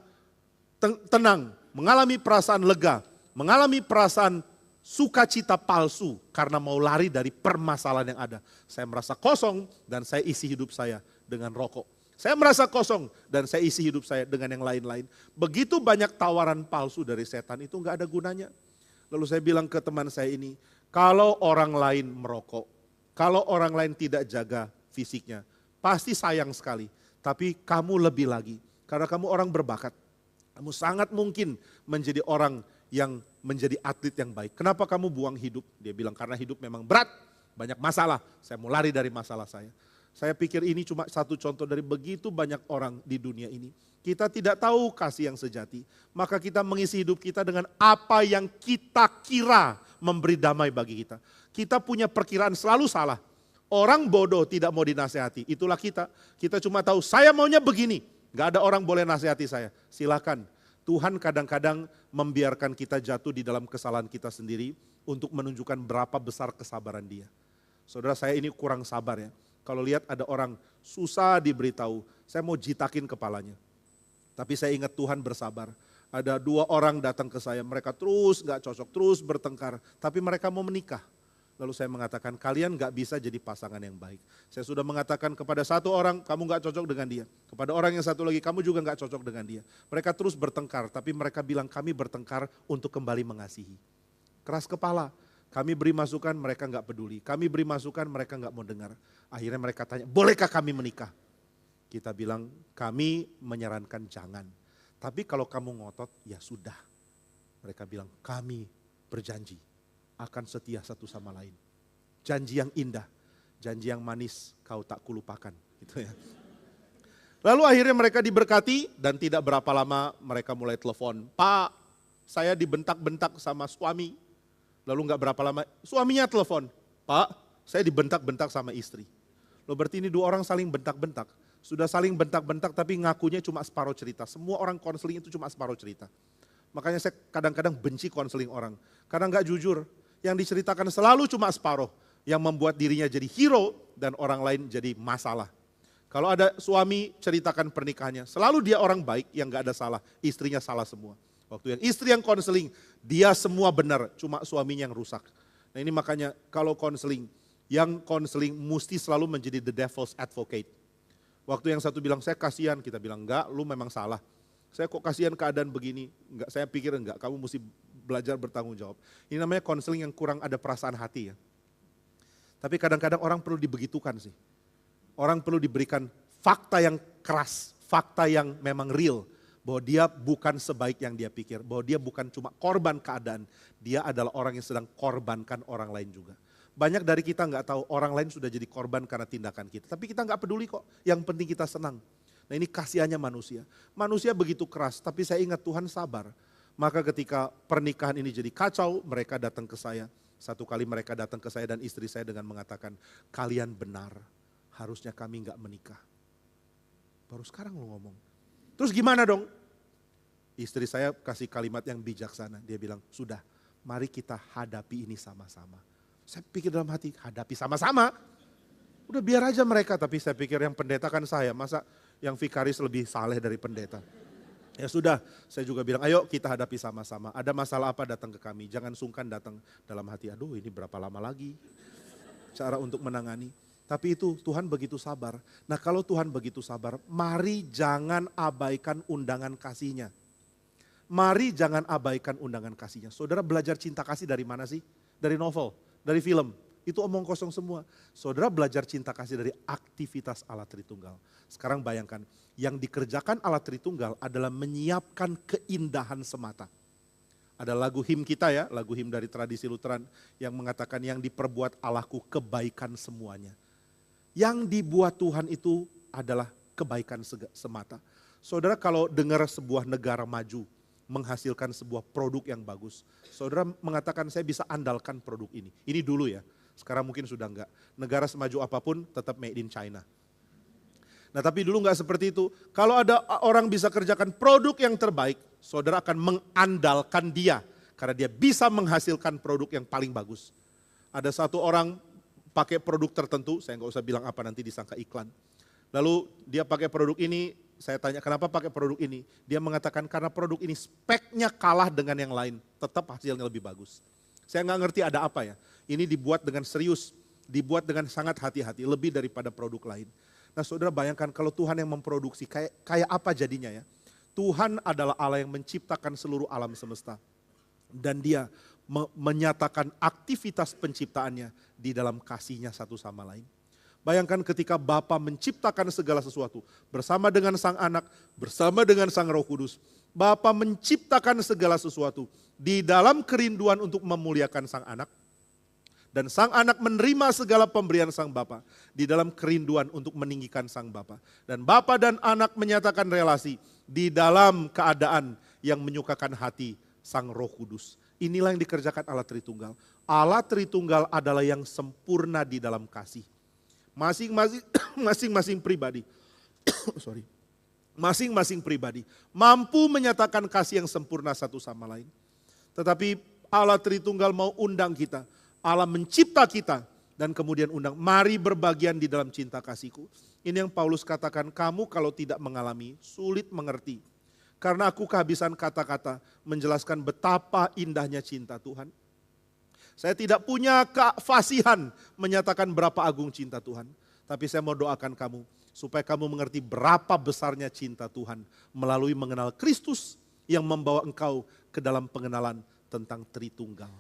Speaker 1: tenang, mengalami perasaan lega, mengalami perasaan sukacita palsu karena mau lari dari permasalahan yang ada. Saya merasa kosong dan saya isi hidup saya dengan rokok. Saya merasa kosong dan saya isi hidup saya dengan yang lain-lain. Begitu banyak tawaran palsu dari setan itu gak ada gunanya. Lalu saya bilang ke teman saya ini, kalau orang lain merokok, kalau orang lain tidak jaga fisiknya, pasti sayang sekali, tapi kamu lebih lagi, karena kamu orang berbakat. Kamu sangat mungkin menjadi orang yang menjadi atlet yang baik. Kenapa kamu buang hidup? Dia bilang karena hidup memang berat, banyak masalah. Saya mau lari dari masalah saya. Saya pikir ini cuma satu contoh dari begitu banyak orang di dunia ini. Kita tidak tahu kasih yang sejati, maka kita mengisi hidup kita dengan apa yang kita kira memberi damai bagi kita. Kita punya perkiraan selalu salah. Orang bodoh tidak mau dinasehati, itulah kita. Kita cuma tahu saya maunya begini, gak ada orang boleh nasihati saya. Silakan, Tuhan kadang-kadang membiarkan kita jatuh di dalam kesalahan kita sendiri untuk menunjukkan berapa besar kesabaran Dia. Saudara, saya ini kurang sabar ya. Kalau lihat ada orang susah diberitahu, saya mau jitakin kepalanya. Tapi saya ingat Tuhan bersabar. Ada 2 orang datang ke saya, mereka terus gak cocok, terus bertengkar. Tapi mereka mau menikah. Lalu saya mengatakan, kalian gak bisa jadi pasangan yang baik. Saya sudah mengatakan kepada 1 orang, kamu gak cocok dengan dia. Kepada orang yang 1 lagi, kamu juga gak cocok dengan dia. Mereka terus bertengkar, tapi mereka bilang kami bertengkar untuk kembali mengasihi. Keras kepala. Kami beri masukan, mereka gak peduli. Kami beri masukan, mereka gak mau dengar. Akhirnya mereka tanya, bolehkah kami menikah? Kita bilang, kami menyarankan jangan. Tapi kalau kamu ngotot, ya sudah. Mereka bilang, kami berjanji akan setia satu sama lain. Janji yang indah, janji yang manis, kau tak kulupakan. Gitu ya. Lalu akhirnya mereka diberkati dan tidak berapa lama mereka mulai telepon. Pak, saya dibentak-bentak sama suami. Lalu gak berapa lama suaminya telepon. Pak, saya dibentak-bentak sama istri. Loh berarti ini 2 orang saling bentak-bentak. Sudah saling bentak-bentak tapi ngakunya cuma separuh cerita. Semua orang konseling itu cuma separuh cerita. Makanya saya kadang-kadang benci konseling orang. Karena gak jujur. Yang diceritakan selalu cuma separuh. Yang membuat dirinya jadi hero dan orang lain jadi masalah. Kalau ada suami ceritakan pernikahannya. Selalu dia orang baik yang gak ada salah. Istrinya salah semua. Waktu yang istri yang konseling, dia semua benar, cuma suaminya yang rusak. Nah ini makanya kalau konseling, yang konseling mesti selalu menjadi the devil's advocate. Waktu yang satu bilang, saya kasihan, kita bilang enggak, lu memang salah. Saya kok kasihan keadaan begini, enggak, saya pikir enggak, kamu mesti belajar bertanggung jawab. Ini namanya konseling yang kurang ada perasaan hati ya. Tapi kadang-kadang orang perlu dibegitukan sih. Orang perlu diberikan fakta yang keras, fakta yang memang real. Bahwa dia bukan sebaik yang dia pikir, bahwa dia bukan cuma korban keadaan, dia adalah orang yang sedang korbankan orang lain juga. Banyak dari kita nggak tahu orang lain sudah jadi korban karena tindakan kita, tapi kita nggak peduli kok, yang penting kita senang. Nah ini kasihannya manusia, manusia begitu keras, tapi saya ingat Tuhan sabar. Maka ketika pernikahan ini jadi kacau, mereka datang ke saya. Satu kali mereka datang ke saya dan istri saya dengan mengatakan, kalian benar, harusnya kami nggak menikah. Baru sekarang lo ngomong. Terus gimana dong? Istri saya kasih kalimat yang bijaksana. Dia bilang, sudah mari kita hadapi ini sama-sama. Saya pikir dalam hati, hadapi sama-sama. Udah biar aja mereka, tapi saya pikir yang pendeta kan saya. Masa yang vikaris lebih saleh dari pendeta? Ya sudah, saya juga bilang, ayo kita hadapi sama-sama. Ada masalah apa datang ke kami, jangan sungkan datang dalam hati. Aduh ini berapa lama lagi cara untuk menangani. Tapi itu Tuhan begitu sabar. Nah kalau Tuhan begitu sabar, mari jangan abaikan undangan kasih-Nya. Mari jangan abaikan undangan kasih-Nya. Saudara belajar cinta kasih dari mana sih? Dari novel, dari film. Itu omong kosong semua. Saudara belajar cinta kasih dari aktivitas Allah Tritunggal. Sekarang bayangkan, yang dikerjakan Allah Tritunggal adalah menyiapkan keindahan semata. Ada lagu him kita ya, lagu him dari tradisi Lutheran yang mengatakan yang diperbuat Allahku kebaikan semuanya. Yang dibuat Tuhan itu adalah kebaikan semata. Saudara kalau dengar sebuah negara maju menghasilkan sebuah produk yang bagus. Saudara mengatakan saya bisa andalkan produk ini. Ini dulu ya, sekarang mungkin sudah enggak. Negara semaju apapun tetap made in China. Nah tapi dulu enggak seperti itu. Kalau ada orang bisa kerjakan produk yang terbaik, saudara akan mengandalkan dia. Karena dia bisa menghasilkan produk yang paling bagus. Ada satu orang pakai produk tertentu, saya nggak usah bilang apa nanti disangka iklan. Lalu dia pakai produk ini, saya tanya kenapa pakai produk ini? Dia mengatakan karena produk ini speknya kalah dengan yang lain, tetap hasilnya lebih bagus. Saya nggak ngerti ada apa ya. Ini dibuat dengan serius, dibuat dengan sangat hati-hati, lebih daripada produk lain. Nah saudara bayangkan kalau Tuhan yang memproduksi, kayak apa jadinya ya. Tuhan adalah Allah yang menciptakan seluruh alam semesta. Dan dia menyatakan aktivitas penciptaannya di dalam kasih-Nya satu sama lain. Bayangkan ketika Bapa menciptakan segala sesuatu bersama dengan Sang Anak, bersama dengan Sang Roh Kudus. Bapa menciptakan segala sesuatu di dalam kerinduan untuk memuliakan Sang Anak. Dan Sang Anak menerima segala pemberian Sang Bapa di dalam kerinduan untuk meninggikan Sang Bapa. Dan Bapa dan Anak menyatakan relasi di dalam keadaan yang menyukakan hati Sang Roh Kudus. Inilah yang dikerjakan Allah Tritunggal. Allah Tritunggal adalah yang sempurna di dalam kasih. Masing-masing pribadi, masing-masing pribadi mampu menyatakan kasih yang sempurna satu sama lain. Tetapi Allah Tritunggal mau undang kita. Allah mencipta kita Dan kemudian undang, mari berbagian di dalam cinta kasihku. Ini yang Paulus katakan, kamu kalau tidak mengalami, sulit mengerti. Karena aku kehabisan kata-kata menjelaskan betapa indahnya cinta Tuhan. Saya tidak punya kefasihan menyatakan berapa agung cinta Tuhan. Tapi saya mau doakan kamu, supaya kamu mengerti berapa besarnya cinta Tuhan melalui mengenal Kristus yang membawa engkau ke dalam pengenalan tentang Tritunggal.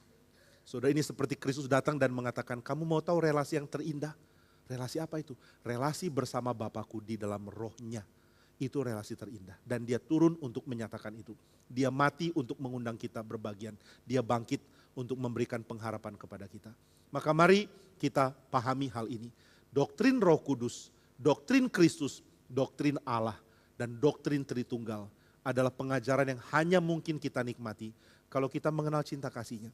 Speaker 1: Saudara, ini seperti Kristus datang dan mengatakan, kamu mau tahu relasi yang terindah? Relasi apa itu? Relasi bersama Bapakku di dalam rohnya. Itu relasi terindah. Dan dia turun untuk menyatakan itu. Dia mati untuk mengundang kita berbagian. Dia bangkit untuk memberikan pengharapan kepada kita. Maka mari kita pahami hal ini. Doktrin Roh Kudus, doktrin Kristus, doktrin Allah, dan doktrin Tritunggal adalah pengajaran yang hanya mungkin kita nikmati kalau kita mengenal cinta kasihnya.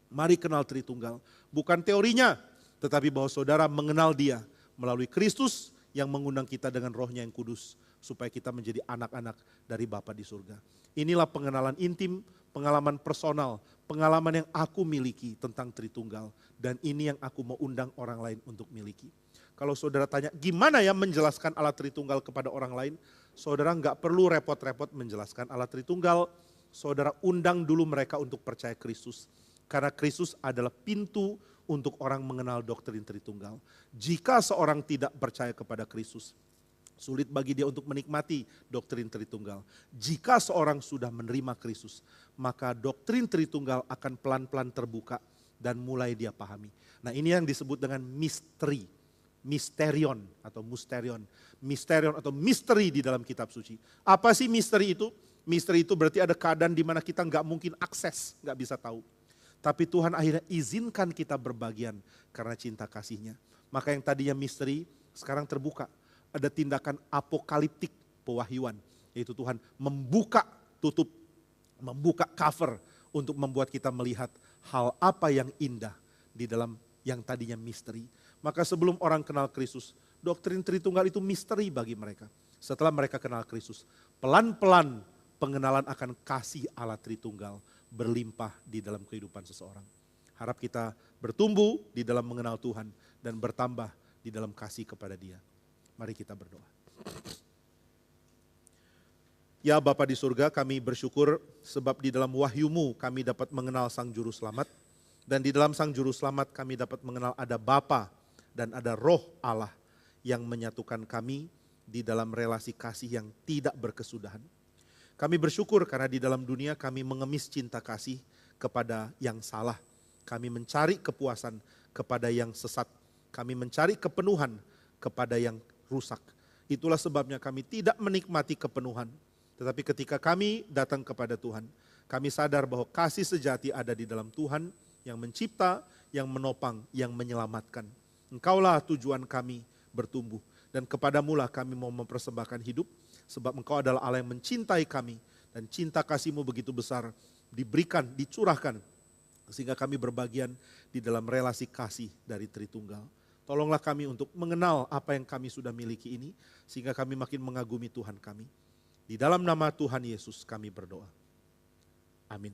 Speaker 1: Mari kenal Tritunggal, bukan teorinya, tetapi bahwa saudara mengenal dia melalui Kristus yang mengundang kita dengan rohnya yang kudus, supaya kita menjadi anak-anak dari Bapa di surga. Inilah pengenalan intim, pengalaman personal, pengalaman yang aku miliki tentang Tritunggal. Dan ini yang aku mau undang orang lain untuk miliki. Kalau saudara tanya, gimana ya menjelaskan Allah Tritunggal kepada orang lain? Saudara nggak perlu repot-repot menjelaskan Allah Tritunggal. Saudara undang dulu mereka untuk percaya Kristus. Karena Kristus adalah pintu untuk orang mengenal doktrin Tritunggal. Jika seorang tidak percaya kepada Kristus, sulit bagi dia untuk menikmati doktrin Tritunggal. Jika seorang sudah menerima Kristus, maka doktrin Tritunggal akan pelan-pelan terbuka dan mulai dia pahami. Nah, ini yang disebut dengan misteri. Misterion atau musterion. Misterion atau misteri di dalam kitab suci. Apa sih misteri itu? Misteri itu berarti ada keadaan di mana kita nggak mungkin akses, nggak bisa tahu. Tapi Tuhan akhirnya izinkan kita berbagian karena cinta kasihnya. Maka yang tadinya misteri sekarang terbuka. Ada tindakan apokaliptik pewahyuan. Yaitu Tuhan membuka tutup, membuka cover untuk membuat kita melihat hal apa yang indah di dalam yang tadinya misteri. Maka sebelum orang kenal Kristus, doktrin Tritunggal itu misteri bagi mereka. Setelah mereka kenal Kristus, pelan-pelan pengenalan akan kasih Allah Tritunggal berlimpah di dalam kehidupan seseorang. Harap kita bertumbuh di dalam mengenal Tuhan dan bertambah di dalam kasih kepada Dia. Mari kita berdoa. Ya Bapa di surga, kami bersyukur sebab di dalam wahyu-Mu kami dapat mengenal Sang Juru Selamat. Dan di dalam Sang Juru Selamat kami dapat mengenal ada Bapa dan ada Roh Allah yang menyatukan kami di dalam relasi kasih yang tidak berkesudahan. Kami bersyukur karena di dalam dunia kami mengemis cinta kasih kepada yang salah. Kami mencari kepuasan kepada yang sesat. Kami mencari kepenuhan kepada yang rusak. Itulah sebabnya kami tidak menikmati kepenuhan. Tetapi ketika kami datang kepada Tuhan, kami sadar bahwa kasih sejati ada di dalam Tuhan yang mencipta, yang menopang, yang menyelamatkan. Engkaulah tujuan kami bertumbuh. Dan kepadamulah kami mau mempersembahkan hidup, sebab Engkau adalah Allah yang mencintai kami. Dan cinta kasih-Mu begitu besar diberikan, dicurahkan. Sehingga kami berbagian di dalam relasi kasih dari Tritunggal. Tolonglah kami untuk mengenal apa yang kami sudah miliki ini, sehingga kami makin mengagumi Tuhan kami. Di dalam nama Tuhan Yesus kami berdoa. Amin.